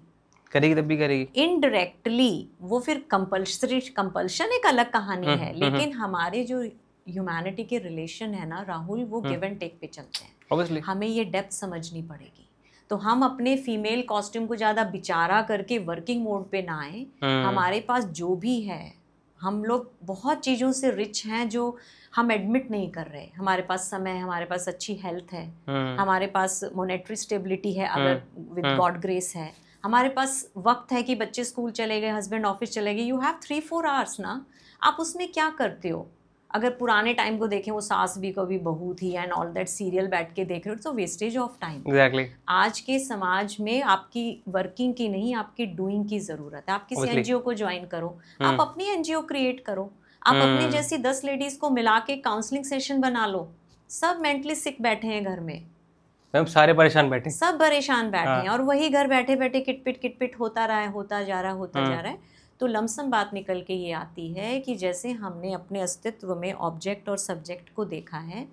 करेगी तब भी करेगी इनडायरेक्टली। वो फिर कंपल्शन एक अलग कहानी है, लेकिन हमारे जो ह्यूमैनिटी के रिलेशन है ना राहुल, वो गिव एंड टेक पे चलते हैं। Obviously. हमें ये डेप्थ समझनी पड़ेगी। तो हम अपने फीमेल कॉस्ट्यूम को ज़्यादा बिचारा करके वर्किंग मोड पे ना आए। हमारे पास जो भी है, हम लोग बहुत चीज़ों से रिच हैं जो हम एडमिट नहीं कर रहे। हमारे पास समय है, हमारे पास अच्छी हेल्थ है, हमारे पास मॉनेटरी स्टेबिलिटी है अगर विद गॉड ग्रेस है, हमारे पास वक्त है कि बच्चे स्कूल चले गए, हस्बैंड ऑफिस चले गए, यू हैव 3-4 आवर्स ना। आप उसमें क्या करते हो? अगर पुराने टाइम को देखें, वो सास भी कभी बहू थी एंड ऑल दैट सीरियल बैठ के देख रहे हो, तो वेस्टेज ऑफ टाइम। एग्जैक्टली। आज के समाज में आपकी वर्किंग की नहीं, आपकी डूइंग की जरूरत है। आप किसी एनजीओ को ज्वाइन करो, आप अपनी एनजीओ क्रिएट करो, आप अपनी जैसी 10 लेडीज को मिला के काउंसलिंग सेशन बना लो। सब मेंटली सिक बैठे हैं घर में, सारे परेशान बैठे, सब परेशान बैठे हैं, और वही घर बैठे बैठे किटपिट होता रहा है, होता जा रहा है। तो लमसम बात निकल के ये आती है कि जैसे हमने अपने अस्तित्व में ऑब्जेक्ट और सब्जेक्ट को देखा है,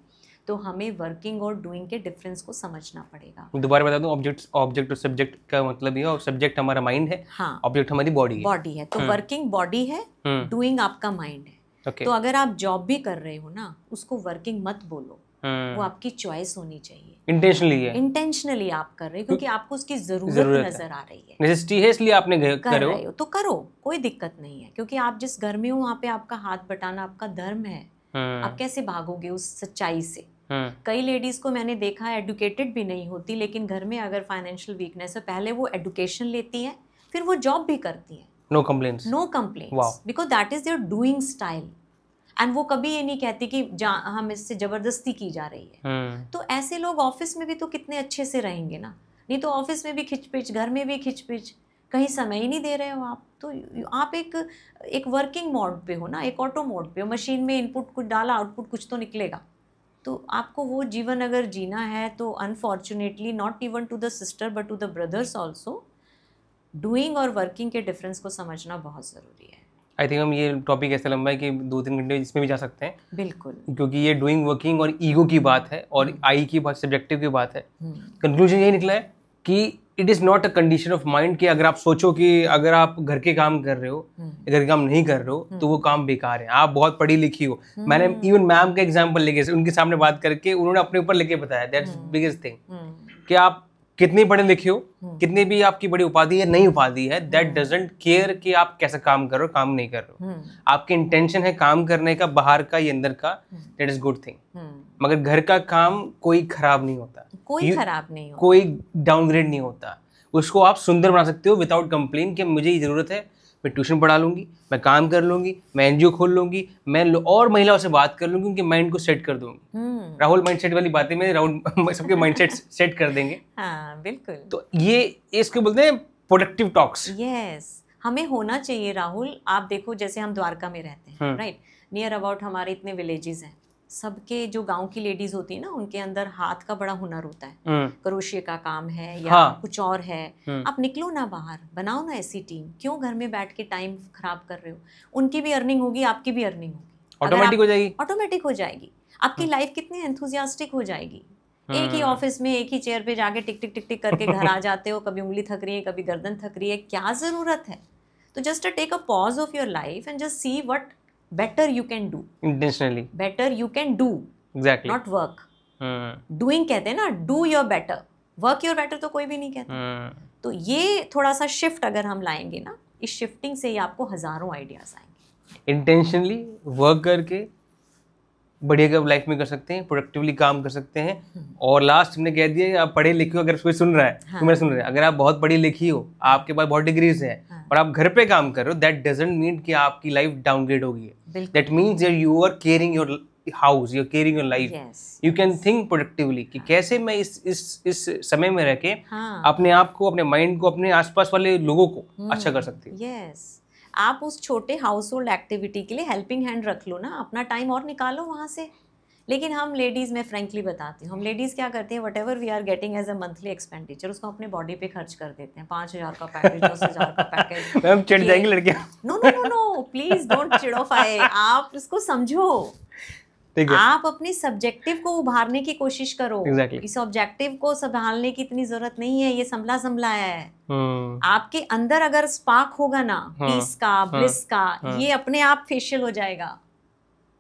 तो हमें वर्किंग और डूइंग के डिफरेंस को समझना पड़ेगा। दोबारा बता दूं, ऑब्जेक्ट और सब्जेक्ट का मतलब ये है, और सब्जेक्ट हमारा माइंड है, हाँ, ऑब्जेक्ट हमारी बॉडी है। तो वर्किंग बॉडी है, डूइंग आपका माइंड है। तो अगर आप जॉब भी कर रहे हो ना, उसको वर्किंग मत बोलो, वो आपकी चॉइस होनी चाहिए। इंटेंशनली आप कर रहे हो क्योंकि आपको उसकी जरूरत नजर आ रही है, नेसेसिटी है, इसलिए आपने कर रहे हो तो करो, कोई दिक्कत नहीं है। क्योंकि आप जिस घर में हो वहाँ पे आपका हाथ बटाना आपका धर्म है। आप कैसे भागोगे उस सच्चाई से? कई लेडीज को मैंने देखा है, एडुकेटेड भी नहीं होती, लेकिन घर में अगर फाइनेंशियल वीकनेस है, पहले वो एडुकेशन लेती हैं, फिर वो जॉब भी करती हैं। No complaints because that is their doing style. एंड वो कभी ये नहीं कहती कि हम इससे जबरदस्ती की जा रही है। तो ऐसे लोग ऑफिस में भी तो कितने अच्छे से रहेंगे ना, नहीं तो ऑफिस में भी खिचपिच, घर में भी खिचपिच, कहीं समय ही नहीं दे रहे हो आप। तो आप एक वर्किंग मोड पे हो ना, एक ऑटो मोड पे हो, मशीन में इनपुट कुछ डाला, आउटपुट कुछ तो निकलेगा। तो आपको वो जीवन अगर जीना है तो unfortunately not even to the sister but to the brothers also, doing और वर्किंग के डिफरेंस को समझना बहुत ज़रूरी है। आई थिंक हम ये टॉपिक ऐसा लंबा है कि 2-3 घंटे इसमें भी जा सकते हैं। बिल्कुल, क्योंकि ये डूइंग, वर्किंग और ईगो की बात है, और आई की बात, सब्जेक्टिव की बात है। कंक्लूजन यही निकला है कि it is not a condition of mind कि अगर आप सोचो कि अगर आप घर के काम कर रहे हो, घर के काम नहीं कर रहे हो तो वो काम बेकार है, आप बहुत पढ़ी लिखी हो। मैंने इवन मैम का एग्जांपल लेके उनके सामने बात करके उन्होंने अपने ऊपर लेके बताया, दैट्स बिगेस्ट थिंग कि आप कितने पढ़े लिखे हो, कितने भी आपकी बड़ी उपाधि है, नई उपाधि है, दैट डजंट केयर कि आप कैसा काम कर रहे हो, काम नहीं कर रहे हो। आपकी इंटेंशन है काम करने का, बाहर का या अंदर का, दैट इज गुड थिंग। मगर घर का काम कोई खराब नहीं होता, कोई डाउनग्रेड नहीं होता। उसको आप सुंदर बना सकते हो विदाउट कंप्लेन कि मुझे ये जरूरत है, मैं ट्यूशन पढ़ा लूंगी, मैं काम कर लूंगी, मैं एनजीओ खोल लूंगी, मैं और महिलाओं से बात कर लूंगी, उनके माइंड को सेट कर दूंगी। राहुल माइंडसेट वाली बातें में राहुल सबके माइंडसेट सेट कर देंगे। हाँ बिल्कुल। तो ये इसको बोलते हैं प्रोडक्टिव टॉक्स। यस, हमें होना चाहिए राहुल। आप देखो जैसे हम द्वारका में रहते हैं, राइट, नियर अबाउट हमारे इतने विलेजेस हैं, सबके जो गांव की लेडीज होती है ना, उनके अंदर हाथ का बड़ा हुनर होता है, क्रोशिया का काम है या कुछ और है। आप निकलो ना बाहर, बनाओ ना ऐसी टीम, क्यों घर में बैठ के टाइम खराब कर रहे हो? उनकी भी अर्निंग होगी, आपकी भी अर्निंग होगी, ऑटोमेटिक हो जाएगी, ऑटोमेटिक हो जाएगी। आपकी लाइफ कितनी एंथुसियास्टिक हो जाएगी। एक ही ऑफिस में एक ही चेयर पे जाके टिक टिक टिक टिक करके घर आ जाते हो, कभी उंगली थक रही है, कभी गर्दन थक रही है, क्या जरूरत है? तो just take a pause of your life and just see what better you can do, intentionally better you can do, exactly, not work. doing कहते हैं ना, do your better, work your better तो कोई भी नहीं कहता। तो ये थोड़ा सा शिफ्ट अगर हम लाएंगे ना, इस शिफ्टिंग से ही आपको हजारों आइडियाज आएंगे। इंटेंशनली वर्क करके बढ़िया का लाइफ में कर सकते हैं, प्रोडक्टिवली काम कर सकते हैं। और लास्ट हमने कह दिया, आप पढ़े लिखे हो, अगर कोई सुन रहा है तो मेरे सुन रहे हैं, अगर आप बहुत पढ़ी लिखी हो, आपके पास बहुत डिग्रीज है और आप घर पे काम कर रहे हो, दैट डजंट मीन कि आपकी लाइफ डाउनग्रेड होगी। That means you are caring your house, you are caring your life. You can think productively कि कैसे मैं इस समय में रह के अपने आप को, अपने माइंड को, अपने आसपास वाले लोगों को अच्छा कर सकती हूँ। यस, आप उस छोटे हाउस होल्ड एक्टिविटी के लिए हेल्पिंग हैंड रख लो ना, अपना टाइम और निकालो वहाँ से। लेकिन हम लेडीज़, मैं फ्रेंकली बताती हूँ, हम लेडीज़ क्या करते हैं, whatever we are getting as a monthly expenditure, उसको अपने बॉडी पे खर्च कर देते हैं। 5,000 का पैकेज, 10,000 का पैकेज। मैम चिढ़ जाएंगी लड़कियाँ। No no no no, please don't चिड़ोफाई। आप इसको समझो, आप अपने सब्जेक्टिव को उभारने की कोशिश करो। इस ऑब्जेक्टिव को संभालने की इतनी जरूरत नहीं है, ये संभला संभला है। आपके अंदर अगर स्पार्क होगा ना, पीस का, ब्लिस का, ये अपने आप फेशियल हो जाएगा।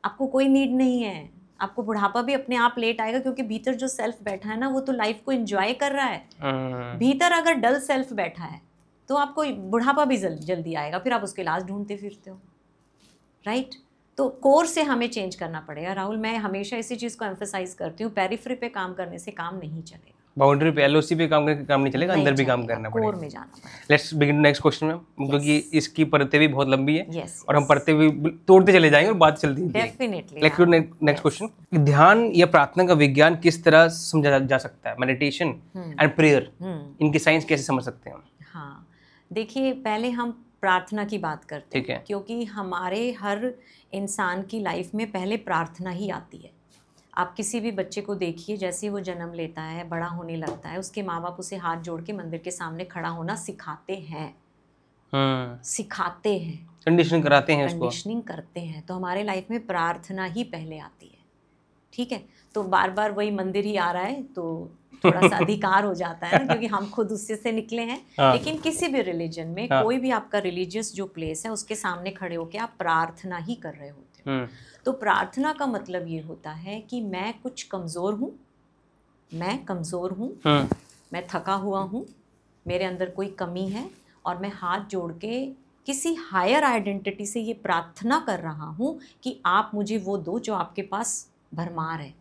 आपको कोई नीड नहीं है। आपको बुढ़ापा भी अपने आप लेट आएगा, क्योंकि भीतर जो सेल्फ बैठा है ना, वो तो लाइफ को एंजॉय कर रहा है। भीतर अगर डल सेल्फ बैठा है तो आपको बुढ़ापा भी जल्दी आएगा, फिर आप उसके इलाज ढूंढते फिरते हो, राइट। तो कोर से हमें चेंज करना पड़ेगा राहुल। मैं हमेशा इसी चीज़ को एम्फसाइज करती हूँ, पेरिफेरी पे काम करने से काम नहीं चलेगा, बाउंड्री पे, एलओसी पे काम करके काम नहीं चलेगा, अंदर भी काम करना पड़ेगा, कोर में जाना पड़ेगा। लेट्स बिगिन नेक्स्ट क्वेश्चन में, क्योंकि इसकी परतें भी बहुत लंबी है और हम परतें भी तोड़ते चले जाएंगे और बात चलती है। डेफिनेटली। नेक्स्ट क्वेश्चन, ध्यान या प्रार्थना का विज्ञान किस तरह समझा जा सकता है? मेडिटेशन एंड प्रेयर, इनकी साइंस कैसे समझ सकते हैं? हाँ देखिए, पहले हम प्रार्थना की बात करते हैं, क्योंकि हमारे हर इंसान की लाइफ में पहले प्रार्थना ही आती है। आप किसी भी बच्चे को देखिए, जैसे वो जन्म लेता है, बड़ा होने लगता है, उसके माँ बाप उसे हाथ जोड़ के मंदिर के सामने खड़ा होना सिखाते हैं, सिखाते हैं, कंडीशनिंग कराते हैं, कंडीशनिंग करते हैं। तो हमारे लाइफ में प्रार्थना ही पहले आती है, ठीक है। तो बार बार वही मंदिर ही आ रहा है तो थोड़ा सा अधिकार हो जाता है ना, क्योंकि हम खुद उससे से निकले हैं। लेकिन किसी भी रिलीजन में, कोई भी आपका रिलीजियस जो प्लेस है, उसके सामने खड़े होकर आप प्रार्थना ही कर रहे होते हो। तो प्रार्थना का मतलब ये होता है कि मैं कुछ कमज़ोर हूँ, मैं कमज़ोर हूँ, मैं थका हुआ हूँ, मेरे अंदर कोई कमी है, और मैं हाथ जोड़ के किसी हायर आइडेंटिटी से ये प्रार्थना कर रहा हूँ कि आप मुझे वो दो जो आपके पास भरमार है।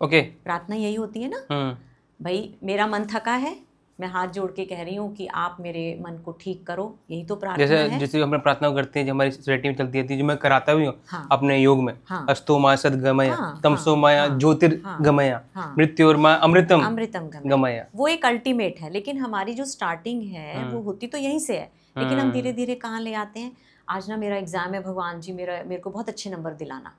ओके, प्रार्थना यही होती है ना। भाई मेरा मन थका है, मैं हाथ जोड़ के कह रही हूँ कि आप मेरे मन को ठीक करो, यही तो प्रार्थना है। जैसे हम प्रार्थना करते हैं, जो हमारी सोसाइटी में चलती है, जो मैं कराता भी हूँ अपने योग में, अस्तो माया सद्गमया, तमसो माया ज्योतिर्गमया, मृत्योर्मा अमृतम गमया, वो एक अल्टीमेट है। लेकिन हमारी जो स्टार्टिंग है वो होती तो यहीं से है, लेकिन हम धीरे धीरे कहाँ ले आते हैं। आज ना मेरा एग्जाम है, भगवान जी मेरे को बहुत अच्छे नंबर दिलाना,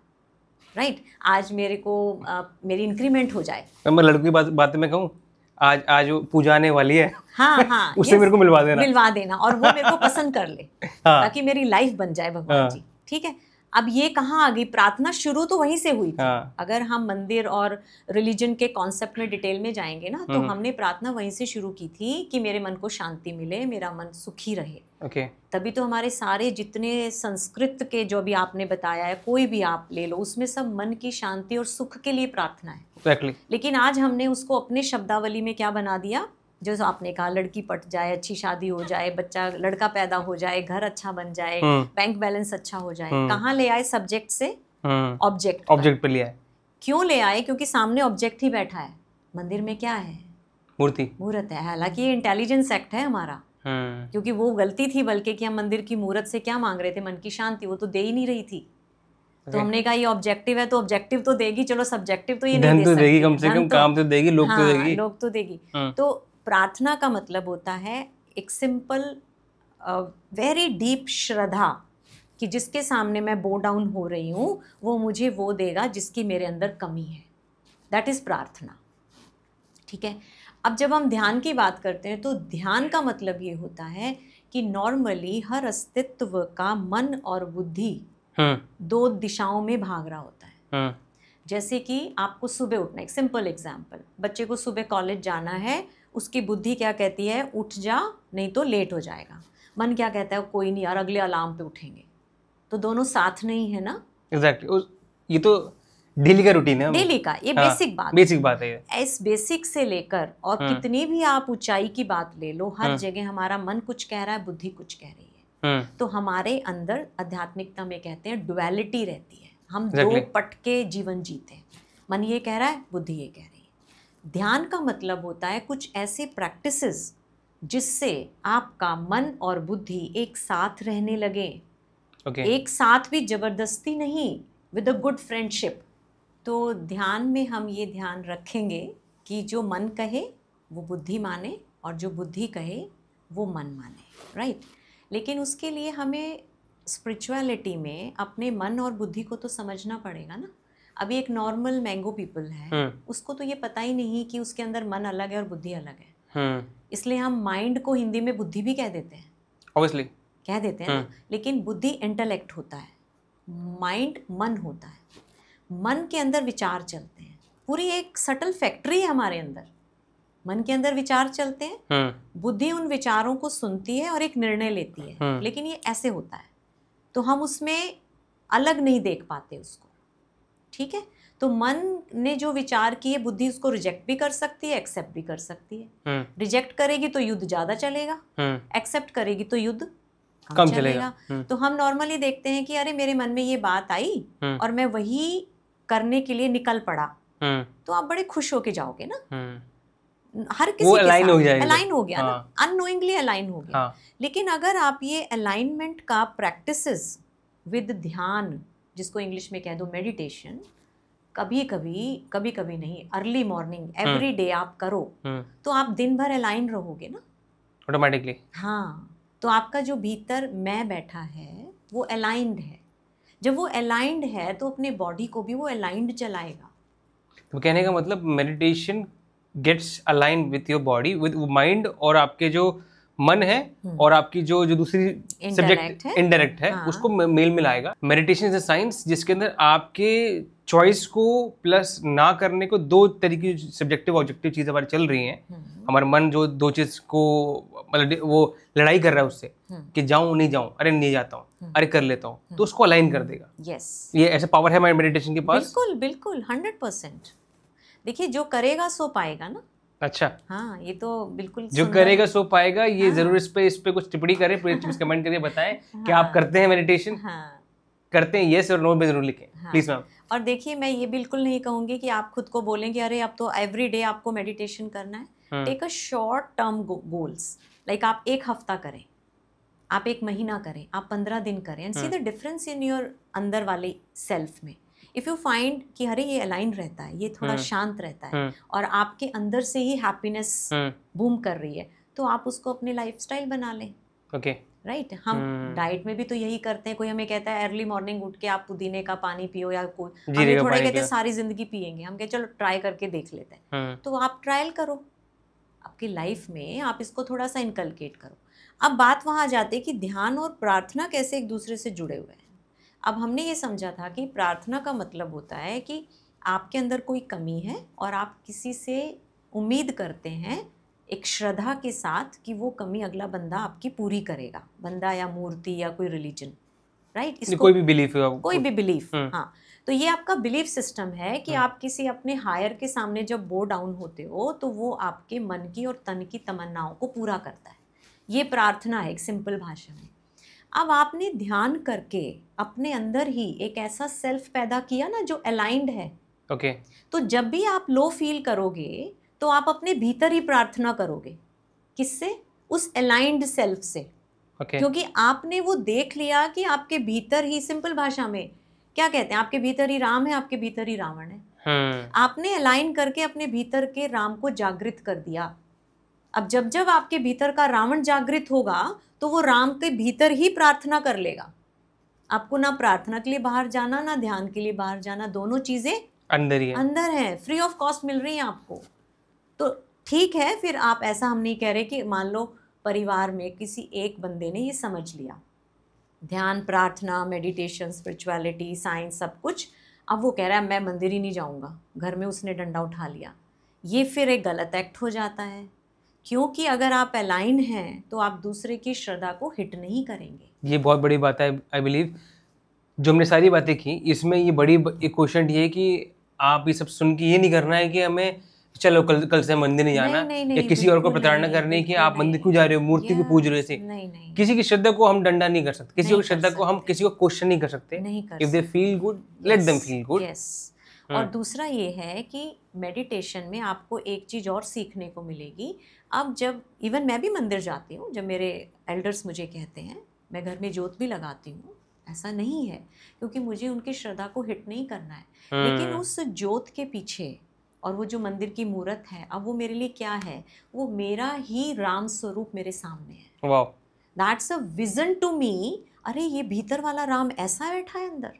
राइट। आज मेरे को मेरी इंक्रीमेंट हो जाए। मैं लड़की की बात में कहूँ, आज वो पूजा आने वाली है, हाँ उससे मेरे को मिलवा देना और वो मेरे को पसंद कर ले ताकि मेरी लाइफ बन जाए भगवान जी, ठीक है। अब ये कहाँ आ गई, प्रार्थना शुरू तो वहीं से हुई थी। हाँ। अगर हम मंदिर और रिलीजन के कॉन्सेप्ट में डिटेल में जाएंगे ना, तो हमने प्रार्थना वहीं से शुरू की थी कि मेरे मन को शांति मिले, मेरा मन सुखी रहे। ओके। तभी तो हमारे सारे जितने संस्कृत के जो भी आपने बताया है, कोई भी आप ले लो, उसमें सब मन की शांति और सुख के लिए प्रार्थना है। एक्जेक्टली। लेकिन आज हमने उसको अपने शब्दावली में क्या बना दिया, जो आपने कहा, लड़की पट जाए, अच्छी शादी हो जाए, बच्चा लड़का पैदा हो जाए, घर अच्छा बन जाए, बैंक बैलेंस अच्छा हो जाए। कहाँ ले आए, सब्जेक्ट से ऑब्जेक्ट पे लिया है। क्यों ले आए? क्योंकि सामने ऑब्जेक्ट ही बैठा है। मंदिर में क्या है? मूर्त है। हालांकि ये इंटेलिजेंस एक्ट है हमारा, क्योंकि वो गलती थी बल्कि कि हम मंदिर की मूर्त से क्या मांग रहे थे, मन की शांति, वो तो दे ही नहीं रही थी। तो हमने कहा ये ऑब्जेक्टिव है तो ऑब्जेक्टिव तो देगी, चलो सब्जेक्टिव तो ये नहीं दे सकती, देगी, कम से कम काम तो देगी, लोग तो देगी, लोग तो देगी। तो प्रार्थना का मतलब होता है एक सिंपल वेरी डीप श्रद्धा कि जिसके सामने मैं बो डाउन हो रही हूँ वो मुझे वो देगा जिसकी मेरे अंदर कमी है। दैट इज़ प्रार्थना। ठीक है। अब जब हम ध्यान की बात करते हैं तो ध्यान का मतलब ये होता है कि नॉर्मली हर अस्तित्व का मन और बुद्धि दो दिशाओं में भाग रहा होता है। जैसे कि आपको सुबह उठना, एक सिंपल एग्जाम्पल, बच्चे को सुबह कॉलेज जाना है, उसकी बुद्धि क्या कहती है, उठ जा नहीं तो लेट हो जाएगा। मन क्या कहता है, कोई नहीं यार अगले अलार्म पे उठेंगे। तो दोनों साथ नहीं है ना। एग्जैक्टली। ये तो डेली का रूटीन है, डेली का, ये बेसिक बात है। इस बेसिक से लेकर और कितनी भी आप ऊंचाई की बात ले लो, हर जगह हमारा मन कुछ कह रहा है, बुद्धि कुछ कह रही है। तो हमारे अंदर आध्यात्मिकता में कहते हैं डुअलिटी रहती है, हम दो पट के जीवन जीते हैं। मन ये कह रहा है, बुद्धि ये कह रही है। ध्यान का मतलब होता है कुछ ऐसे प्रैक्टिसेस जिससे आपका मन और बुद्धि एक साथ रहने लगे। एक साथ भी जबरदस्ती नहीं, विद अ गुड फ्रेंडशिप। तो ध्यान में हम ये ध्यान रखेंगे कि जो मन कहे वो बुद्धि माने और जो बुद्धि कहे वो मन माने, राइट। लेकिन उसके लिए हमें स्पिरिचुअलिटी में अपने मन और बुद्धि को तो समझना पड़ेगा ना। अभी एक नॉर्मल मैंगो पीपल है, उसको तो ये पता ही नहीं कि उसके अंदर मन अलग है और बुद्धि अलग है। इसलिए हम माइंड को हिंदी में बुद्धि भी कह देते हैं, ऑब्वियसली कह देते हैं ना। लेकिन बुद्धि इंटेलेक्ट होता है, माइंड मन होता है। मन के अंदर विचार चलते हैं, पूरी एक सटल फैक्ट्री है हमारे अंदर। मन के अंदर विचार चलते हैं, बुद्धि उन विचारों को सुनती है और एक निर्णय लेती है। लेकिन ये ऐसे होता है, तो हम उसमें अलग नहीं देख पाते उसको। ठीक है। तो मन ने जो विचार किए, बुद्धि उसको रिजेक्ट भी कर सकती है, एक्सेप्ट भी कर सकती है। रिजेक्ट करेगी तो युद्ध ज्यादा चलेगा, एक्सेप्ट करेगी तो युद्ध कम चलेगा। तो हम नॉर्मली देखते हैं कि अरे मेरे मन में ये बात आई और मैं वही करने के लिए निकल पड़ा, तो आप बड़े खुश होके जाओगे ना। हर किसी के साथ अलाइन हो गया ना, अननोइंगली अलाइन हो गया। लेकिन अगर आप ये अलाइनमेंट का प्रैक्टिसेस विद ध्यान, जिसको इंग्लिश में कह दो मेडिटेशन, कभी कभी नहीं, अर्ली मॉर्निंग एवरी डे आप करो, तो आप दिन भर अलाइन रहोगे ना ऑटोमेटिकली। हाँ। तो आपका जो भीतर मैं बैठा है वो अलाइंड है। जब वो अलाइंड है तो अपने बॉडी को भी वो अलाइंड चलाएगा। तो कहने का मतलब meditation gets aligned with your body, with mind, और आपके जो मन है और आपकी जो दूसरी सब्जेक्ट इनडायरेक्ट है, उसको मेल मिलाएगा। मेडिटेशन इज अ साइंस जिसके अंदर आपके चॉइस को प्लस ना करने को, दो तरीके की सब्जेक्टिव ऑब्जेक्टिव चीज़ें हमारी चल रही हैं। हमारा मन जो दो चीज़ को मतलब वो लड़ाई कर रहा है उससे कि जाऊं नहीं जाऊं, अरे नहीं जाता हूँ, अरे कर लेता हूँ, तो उसको अलाइन कर देगा। यस, ये ऐसा पावर है हमारे मेडिटेशन के पास। बिल्कुल बिल्कुल 100%। देखिए जो करेगा सो पाएगा ना। अच्छा, हाँ, ये तो बिल्कुल जो करेगा सो पाएगा। ये जरूर इस पे कुछ टिप्पणी करें, कमेंट करके बताएं कि आप करते हैं मेडिटेशन। करते हैं, यस और नो में जरूर लिखें प्लीज मैम। और देखिए मैं ये बिल्कुल नहीं कहूंगी कि आप खुद को बोलेंगे अरे अब तो एवरी डे आपको मेडिटेशन करना है। Take a short term goals, like आप 1 हफ्ता करें, आप 1 महीना करें, आप 15 दिन करें, and see the difference in your अंदर वाले सेल्फ में। इफ़ यू फाइंड कि अरे ये अलाइन रहता है, ये थोड़ा शांत रहता है और आपके अंदर से ही हैप्पीनेस बूम कर रही है, तो आप उसको अपने लाइफस्टाइल बना लें। Okay, right. हम डाइट में भी तो यही करते हैं। कोई हमें कहता है अर्ली मॉर्निंग उठ के आप पुदीने का पानी पियो, या कोई हमें थोड़ा कहते हैं सारी जिंदगी पियेंगे, हम कहते चलो ट्राई करके देख लेते हैं। तो आप ट्रायल करो आपकी लाइफ में, आप इसको थोड़ा सा इनकलकेट करो। अब बात वहाँ आ जाती है कि ध्यान और प्रार्थना कैसे एक दूसरे से जुड़े हुए हैं। अब हमने ये समझा था कि प्रार्थना का मतलब होता है कि आपके अंदर कोई कमी है और आप किसी से उम्मीद करते हैं एक श्रद्धा के साथ कि वो कमी अगला बंदा आपकी पूरी करेगा, बंदा या मूर्ति या कोई रिलीजन, राइट? इसको कोई भी बिलीफ है, कोई भी बिलीफ, हाँ। तो ये आपका बिलीफ सिस्टम है कि आप किसी अपने हायर के सामने जब बो डाउन होते हो तो वो आपके मन की और तन की तमन्नाओं को पूरा करता है। ये प्रार्थना है एक सिंपल भाषा में। अब आपने ध्यान करके अपने अंदर ही एक ऐसा सेल्फ पैदा किया ना जो अलाइंड है। ओके। तो जब भी आप लो फील करोगे तो आप अपने भीतर ही प्रार्थना करोगे। किससे? उस अलाइंड सेल्फ से। क्योंकि आपने वो देख लिया कि आपके भीतर ही, सिंपल भाषा में क्या कहते हैं, आपके भीतर ही राम है, आपके भीतर ही रावण है। आपने अलाइन करके अपने भीतर के राम को जागृत कर दिया। अब जब जब आपके भीतर का रावण जागृत होगा तो वो राम के भीतर ही प्रार्थना कर लेगा। आपको ना प्रार्थना के लिए बाहर जाना, ना ध्यान के लिए बाहर जाना, दोनों चीजें अंदर ही है, अंदर है, फ्री ऑफ कॉस्ट मिल रही है आपको। तो ठीक है, फिर आप ऐसा हम नहीं कह रहे कि मान लो परिवार में किसी एक बंदे ने ये समझ लिया, ध्यान, प्रार्थना, मेडिटेशन, स्पिरिचुअलिटी, साइंस, सब कुछ, अब वो कह रहा है मैं मंदिर ही नहीं जाऊंगा, घर में उसने डंडा उठा लिया। ये फिर एक गलत एक्ट हो जाता है, क्योंकि अगर आप अलाइन हैं तो आप दूसरे की श्रद्धा को हिट नहीं करेंगे। ये बहुत बड़ी बात है। आई बिलीव जो हमने सारी बातें की, इसमें ये बड़ी एक क्वेश्चन ये है कि आप ये सब सुन के ये नहीं करना है कि हमें चलो कल से मंदिर नहीं जाना, या किसी और को प्रताड़ना करनी है कि आप मंदिर क्यों जा रहे हो, मूर्ति को पूज रहे थे। किसी की श्रद्धा को हम डंडा नहीं कर सकते, किसी की श्रद्धा को हम किसी को क्वेश्चन नहीं कर सकते। If they feel good, let them feel good. और दूसरा ये है कि मेडिटेशन में आपको एक चीज़ और सीखने को मिलेगी। अब जब इवन मैं भी मंदिर जाती हूँ, जब मेरे एल्डर्स मुझे कहते हैं, मैं घर में जोत भी लगाती हूँ, ऐसा नहीं है क्योंकि मुझे उनकी श्रद्धा को हिट नहीं करना है, लेकिन उस जोत के पीछे और वो जो मंदिर की मूर्त है, अब वो मेरे लिए क्या है, वो मेरा ही राम स्वरूप मेरे सामने है। वाह, that's a vision to me. अरे ये भीतर वाला राम ऐसा बैठा है अंदर।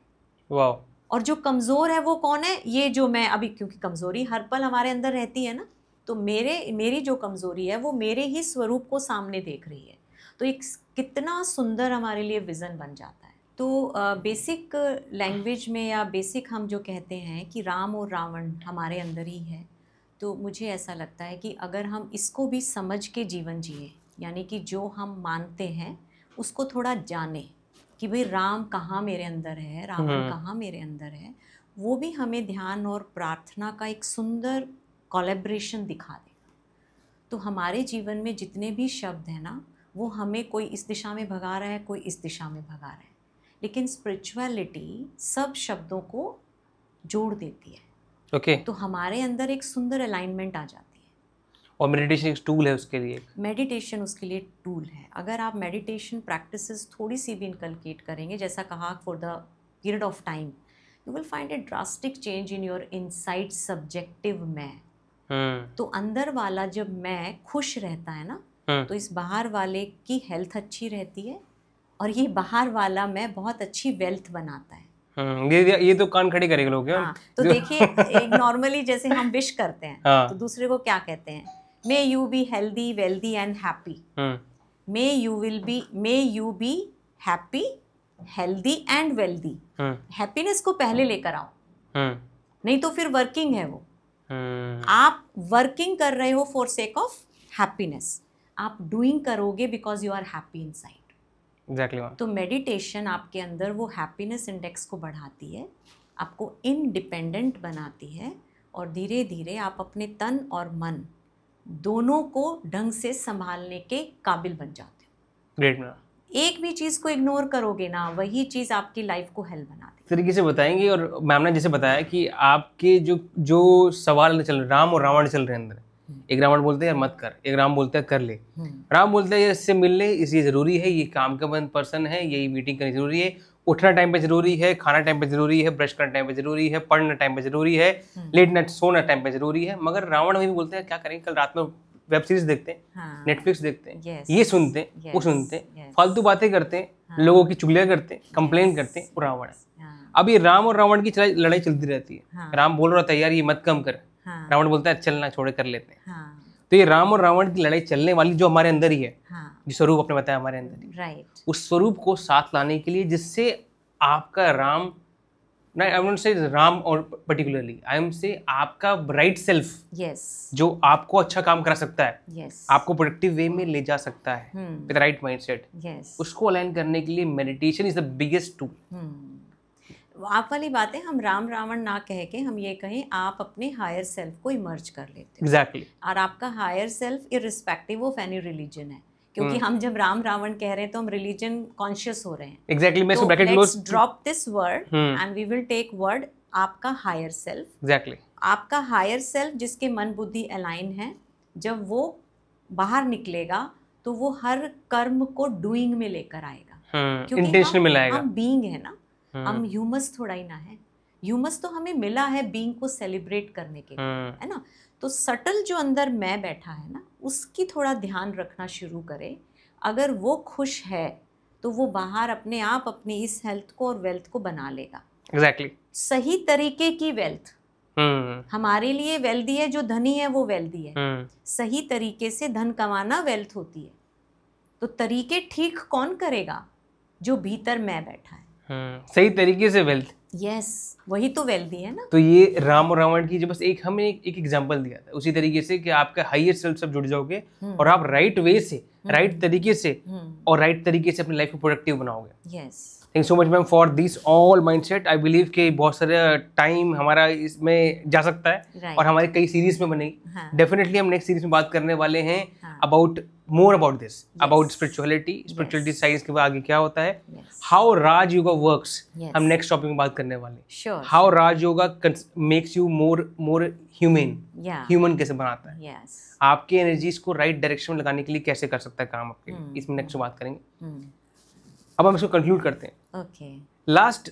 वाह। और जो कमज़ोर है वो कौन है? ये जो मैं अभी, क्योंकि कमज़ोरी हर पल हमारे अंदर रहती है ना, तो मेरी जो कमज़ोरी है वो मेरे ही स्वरूप को सामने देख रही है। तो एक कितना सुंदर हमारे लिए विज़न बन जाता है। तो बेसिक लैंग्वेज में या बेसिक हम जो कहते हैं कि राम और रावण हमारे अंदर ही है, तो मुझे ऐसा लगता है कि अगर हम इसको भी समझ के जीवन जिए, यानी कि जो हम मानते हैं उसको थोड़ा जाने कि भाई राम कहाँ मेरे अंदर है, रावण कहाँ मेरे अंदर है, वो भी हमें ध्यान और प्रार्थना का एक सुंदर कोलैबोरेशन दिखा देगा। तो हमारे जीवन में जितने भी शब्द हैं ना, वो हमें कोई इस दिशा में भगा रहा है, कोई इस दिशा में भगा रहा है, लेकिन स्पिरिचुअलिटी सब शब्दों को जोड़ देती है। ओके। तो हमारे अंदर एक सुंदर अलाइनमेंट आ जाती है। और मेडिटेशन एक टूल है उसके लिए। मेडिटेशन उसके लिए टूल है। अगर आप मेडिटेशन प्रैक्टिसेस थोड़ी सी भी इनकलकेट करेंगे, जैसा कहा, for the period of time, you will find A drastic change in your inside subjective मैं। तो अंदर वाला जब मैं खुश रहता है ना, तो इस बाहर वाले की हेल्थ अच्छी रहती है और ये बाहर वाला मैं बहुत अच्छी वेल्थ बनाता है। ये तो कान खड़े करेंगे लोग। हाँ, तो देखिए, एक नॉर्मली जैसे हम विश करते हैं, तो दूसरे को क्या कहते हैं? May you be healthy, wealthy and happy. May you be happy, healthy and wealthy. Happiness को पहले लेकर आओ, नहीं तो फिर वर्किंग है वो। आप वर्किंग कर रहे हो फॉर सेक ऑफ हैप्पीनेस, आप डूइंग करोगे because you are happy inside. Exactly. तो मेडिटेशन आपके अंदर वो हैप्पीनेस इंडेक्स को बढ़ाती है, आपको इंडिपेंडेंट बनाती है, और धीरे धीरे आप अपने तन और मन दोनों को ढंग से संभालने के काबिल बन जाते हो। Great ma'am. एक भी चीज़ को इग्नोर करोगे ना, वही चीज़ आपकी लाइफ को हेल बना देगी। तरीके से बताएंगे। और मैम ने जैसे बताया कि आपके जो सवाल चल रहे, राम और रावण चल रहे हैं अंदर, एक रावण बोलते हैं मत कर, एक राम बोलते हैं कर ले। राम बोलते हैं इससे मिल ले, इसलिए जरूरी है, ये काम का बंद पर्सन है, यही मीटिंग करनी जरूरी है, उठना टाइम पे जरूरी है, खाना टाइम पे जरूरी है, ब्रश करना टाइम पे जरूरी है, पढ़ना टाइम पे जरूरी है, लेट नाइट सोना टाइम पे जरूरी है। मगर रावण भी बोलते हैं क्या करेंगे, कल रात में वेब सीरीज देखते हैं, नेटफ्लिक्स देखते हैं, ये सुनते हैं, वो सुनते हैं, फालतू बातें करते हैं, लोगों की चुगलियां करते हैं, कंप्लेन करते हैं, वो रावण है। अब ये राम और रावण की लड़ाई चलती रहती है। राम बोल रहा था यार ये मत कम कर, रावण बोलता है चलना छोड़े कर लेते हैं। तो ये राम और रावण की लड़ाई चलने वाली जो हमारे अंदर ही है, जो स्वरूप आपने बताया हमारे अंदर ही, राइट, उस स्वरूप को साथ लाने के लिए, जिससे आपका राम, ना आई वोंट से राम और पर्टिकुलरली, आई एम से आपका राइट सेल्फ, यस जो आपको अच्छा काम करा सकता है, यस आपको प्रोडक्टिव वे में ले जा सकता है विद राइट माइंडसेट, यस उसको अलाइन करने के लिए meditation is the biggest tool. आप वाली बातें हम राम रावण ना कह के हम ये कहें आप अपने हायर सेल्फ को इमर्ज कर लेते हो। एग्जैक्टली। और आपका higher self irrespective of any religion है, क्योंकि हम जब राम रावण कह रहे हैं तो हम रिलीजन कॉन्शियस हो रहे हैं। एग्जैक्टली, मैं इसको bracket let's close. Drop this word and we will take word आपका हायर सेल्फ। एग्जैक्टली, आपका हायर सेल्फ जिसके मन बुद्धि अलाइन है, जब वो बाहर निकलेगा तो वो हर कर्म को डूइंग में लेकर आएगा, क्योंकि इंटेंशन में लाएगा। हम बीइंग है ना, हम ह्यूमस थोड़ा ही ना है। ह्यूमस तो हमें मिला है बीइंग को सेलिब्रेट करने के लिए, है ना। तो सटल जो अंदर मैं बैठा है ना, उसकी थोड़ा ध्यान रखना शुरू करे। अगर वो खुश है तो वो बाहर अपने आप अपनी इस हेल्थ को और वेल्थ को बना लेगा। एग्जैक्टली, सही तरीके की वेल्थ। हमारे लिए वेल्दी है, जो धनी है वो वेल्दी है। सही तरीके से धन कमाना वेल्थ होती है। तो तरीके ठीक कौन करेगा? जो भीतर मैं बैठा है। सही तरीके से वेल्थ, यस, वही तो वेल्दी है ना। तो ये राम और रावण की जो बस एक हमें एक एग्जांपल दिया था, उसी तरीके से कि आपका हायर सेल्फ सब जुड़ जाओगे और आप राइट वे से, राइट तरीके से और राइट तरीके से अपनी लाइफ को प्रोडक्टिव बनाओगे। Yes, thank so much ma'am for this all mindset. I believe कि बहुत सारा टाइम हमारा इसमें जा सकता है Right. और हमारी कई सीरीज में बनेगी। हाँ. डेफिनेटली हम नेक्स्ट सीरीज में बात करने वाले हैं about more about this, about spirituality science के बाद आगे क्या होता है, हाउ राज योगा वर्क्स। हम नेक्स्ट टॉपिक में बात करने वाले हैं how Raj yoga makes you more human कैसे बनाता है, yes. आपके एनर्जीज को राइट डायरेक्शन में लगाने के लिए कैसे कर सकता है काम आपके, इसमें नेक्स्ट बात करेंगे। अब हम इसको कंक्लूड करते हैं। ओके, लास्ट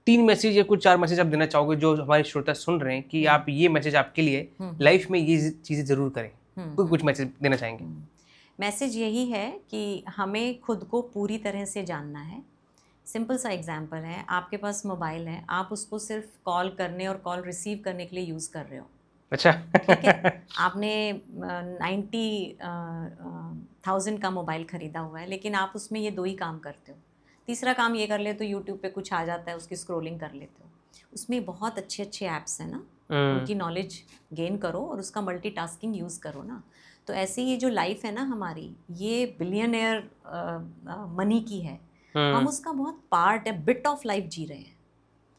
3 मैसेज या कुछ 4 मैसेज आप देना चाहोगे जो हमारे श्रोता सुन रहे हैं कि आप ये मैसेज आपके लिए लाइफ में ये चीजें जरूर करें, कुछ मैसेज देना चाहेंगे? मैसेज यही है कि हमें खुद को पूरी तरह से जानना है। सिंपल सा एग्जांपल है, आपके पास मोबाइल है, आप उसको सिर्फ कॉल करने और कॉल रिसीव करने के लिए यूज़ कर रहे हो। अच्छा, ठीक है, आपने 90,000 का मोबाइल ख़रीदा हुआ है, लेकिन आप उसमें ये 2 ही काम करते हो। तीसरा काम ये कर ले तो यूट्यूब पे कुछ आ जाता है, उसकी स्क्रॉलिंग कर लेते हो। उसमें बहुत अच्छे अच्छे ऐप्स हैं ना, उनकी नॉलेज गेन करो और उसका मल्टीटास्किंग यूज़ करो ना। तो ऐसे ये जो लाइफ है ना हमारी, ये बिलियनियर मनी की है। हम उसका बहुत पार्ट है, बिट ऑफ लाइफ जी रहे हैं।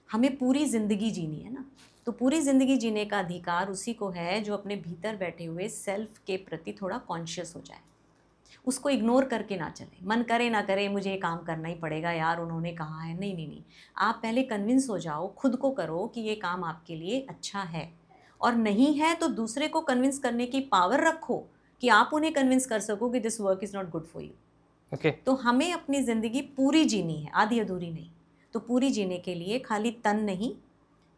हमें पूरी ज़िंदगी जीनी है ना, तो पूरी ज़िंदगी जीने का अधिकार उसी को है जो अपने भीतर बैठे हुए सेल्फ के प्रति थोड़ा कॉन्शियस हो जाए, उसको इग्नोर करके ना चले। मन करे ना करे मुझे ये काम करना ही पड़ेगा यार, उन्होंने कहा है। नहीं नहीं नहीं, आप पहले कन्विंस हो जाओ, खुद को करो कि ये काम आपके लिए अच्छा है, और नहीं है तो दूसरे को कन्विंस करने की पावर रखो कि आप उन्हें कन्विंस कर सको कि this work is not good for you. Okay, तो हमें अपनी ज़िंदगी पूरी जीनी है, आधी अधूरी नहीं। तो पूरी जीने के लिए खाली तन नहीं,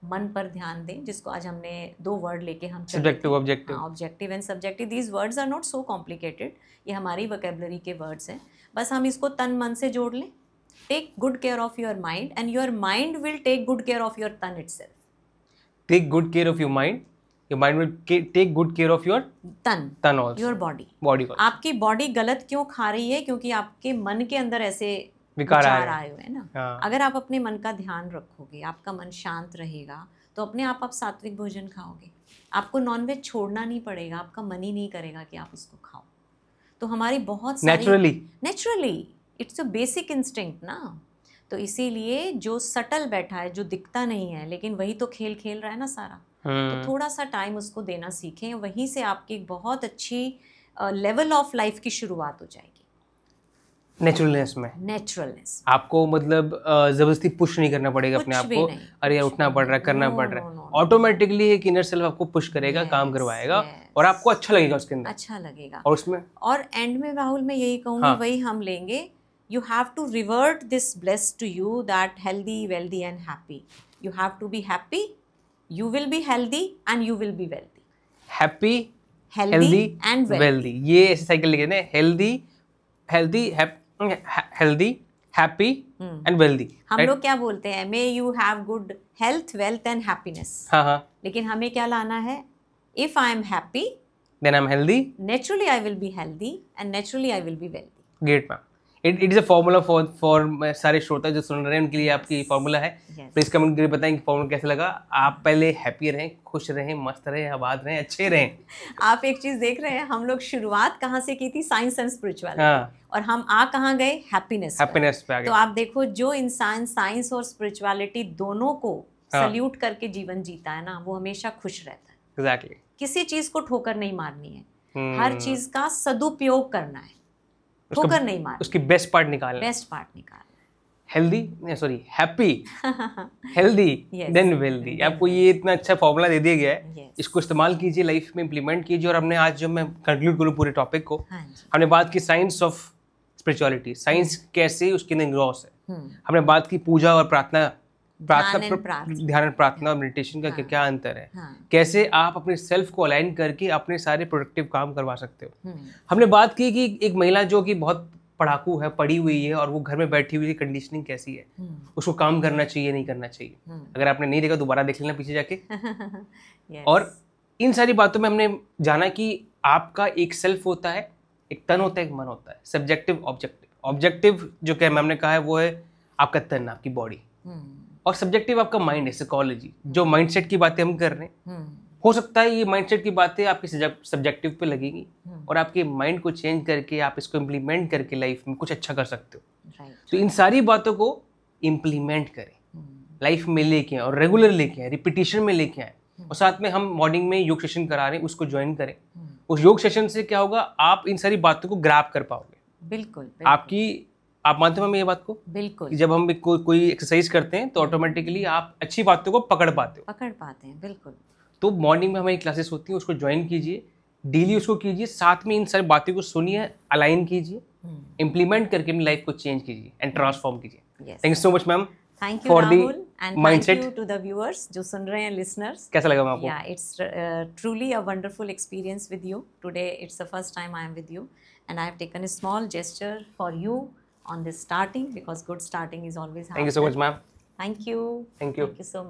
मन पर ध्यान दें, जिसको आज हमने 2 वर्ड लेके हम subjective objective. Objective and subjective, these words are not so complicated, ये हमारी वोकेबलरी के वर्ड्स हैं। बस हम इसको तन मन से जोड़ लें। Take good care of your mind and your mind will take good care of your तन itself. Take good care of your mind will take good care of your तन ऑल्सो, योर बॉडी। को। आपकी body गलत क्यों खा रही है? क्योंकि आपके मन के अंदर ऐसे विकार आए हुए हैं ना। अगर आप अपने मन का ध्यान रखोगे, आपका मन शांत रहेगा, तो अपने आप सात्विक भोजन खाओगे। आपको नॉनवेज छोड़ना नहीं पड़ेगा, आपका मन ही नहीं करेगा कि आप उसको खाओ। तो हमारी बहुत सारी naturally it's a basic instinct ना। तो इसीलिए जो सटल बैठा है, जो दिखता नहीं है, लेकिन वही तो खेल खेल रहा है ना सारा। तो थोड़ा सा टाइम उसको देना सीखें, वहीं से आपकी एक बहुत अच्छी लेवल ऑफ लाइफ की शुरुआत हो जाएगी। नेचुरलनेस आपको मतलब जबरदस्ती पुश नहीं करना पड़ेगा अपने आप को, अरे यार उठना पड़ रहा है, करना पड़ रहा है। ऑटोमेटिकली एक इनर सेल्फ आपको पुश करेगा, काम करवाएगा और आपको अच्छा लगेगा उसके अंदर, अच्छा लगेगा। और उसमें और एंड में राहुल मैं यही कहूँगी, वही हम लेंगे, you have to revert this bliss to you, that healthy, wealthy and happy. You have to be happy, you will be healthy and you will be wealthy. Happy, healthy and wealthy. ये ऐसे cycle लिखे हैं, healthy, happy and wealthy. हम लोग क्या बोलते हैं, may you have good health, wealth and happiness. हाँ, लेकिन हमें क्या लाना है, if I am happy, then I'm healthy, naturally I will be healthy and naturally I will be wealthy. Great ma'am, it is a formula for सारे श्रोता जो सुन रहे हैं उनके लिए आपकी फॉर्मूला है। Yes. प्लीज कमेंट करके बताएं कि फॉर्मूला कैसा लगा। आप पहले हैप्पी रहें, खुश रहें, मस्त रहें, आबाद रहें, अच्छे रहें। आप एक चीज देख रहे हैं, हम लोग शुरुआत कहाँ से की थी? Science and spirituality. हाँ। और हम आ कहाँ गए? हैप्पीनेस पे आ तो गए। आप देखो, जो इंसान साइंस और स्पिरिचुअलिटी दोनों को हाँ। सल्यूट करके जीवन जीता है ना, वो हमेशा खुश रहता है। एग्जैक्टली। किसी चीज को ठोकर नहीं मारनी है, हर चीज का सदुपयोग करना है, ठोकर नहीं मारनी, उसकी बेस्ट पार्ट निकालना, बेस्ट पार्ट निकालना। Healthy sorry happy, healthy Yes. Then wealthy. आपको ये इतना अच्छा फॉर्मूला दे दिया गया है। Yes. इसको इस्तेमाल कीजिए, लाइफ में इम्प्लीमेंट कीजिए। और हमने आज जो मैं कंक्लूड करूँ पूरे टॉपिक को, हाँ जी। हमने बात की साइंस ऑफ स्पिरिचुअलिटी, साइंस कैसे उसके अंदर ग्रॉस है। हमने बात की पूजा और प्रार्थना, ध्यान प्रार्थना और मेडिटेशन का क्या अंतर है, कैसे आप अपने सेल्फ को अलाइन करके अपने सारे प्रोडक्टिव काम करवा सकते हो। हमने बात की कि एक महिला जो कि बहुत पढ़ाकू है, पढ़ी हुई है और वो घर में बैठी हुई है, कंडीशनिंग कैसी है, उसको काम करना चाहिए नहीं करना चाहिए। अगर आपने नहीं देखा दोबारा देख लेना पीछे जाके। Yes. और इन सारी बातों में हमने जाना कि आपका एक सेल्फ होता है, एक तन होता है, एक मन होता है, सब्जेक्टिव ऑब्जेक्टिव। ऑब्जेक्टिव जो कि हमने कहा है वो है आपका तन, आपकी बॉडी, और सब्जेक्टिव आपका माइंड है, साइकोलॉजी। जो माइंडसेट की बातें हम कर रहे हैं, हो सकता है ये माइंडसेट की बातें आपके सब्जेक्टिव पे लगेगी और आपके माइंड को चेंज करके आप इसको इम्प्लीमेंट करके लाइफ में कुछ अच्छा कर सकते हो। तो इन सारी बातों को इम्प्लीमेंट करें, लाइफ में लेके आए और रेगुलर लेके आए, रिपीटिशन में लेके आए। और साथ में हम मॉर्निंग में योग सेशन करा रहे हैं, उसको ज्वाइन करें। उस योग सेशन से क्या होगा, आप इन सारी बातों को ग्रैब कर पाओगे। बिल्कुल। आप मानते हो मैं ये बात को? बिल्कुल। कि जब हम कोई एक्सरसाइज करते हैं तो ऑटोमेटिकली आप अच्छी बातों को पकड़ पाते हैं। बिल्कुल। तो मॉर्निंग में हमारी क्लासेस होती हैं, उसको ज्वाइन कीजिए, डेली उसको कीजिए, साथ में इन सारी बातों को सुनिए, अलाइन कीजिए, इम्प्लीमेंट करके अपनी लाइफ को चेंज कीजिए एंड ट्रांसफॉर्म कीजिए। Thank you so much ma'am. Thank you Rahul, and thank you to the viewers जो सुन रहे हैं, लिसनर्स। कैसा लगा मैम आपको? या it's truly a wonderful experience with you today. It's the first time I am with you and I have taken a small gesture for you on this starting, because good starting is always hard. Thank you so much ma'am. Thank you. Thank you so much.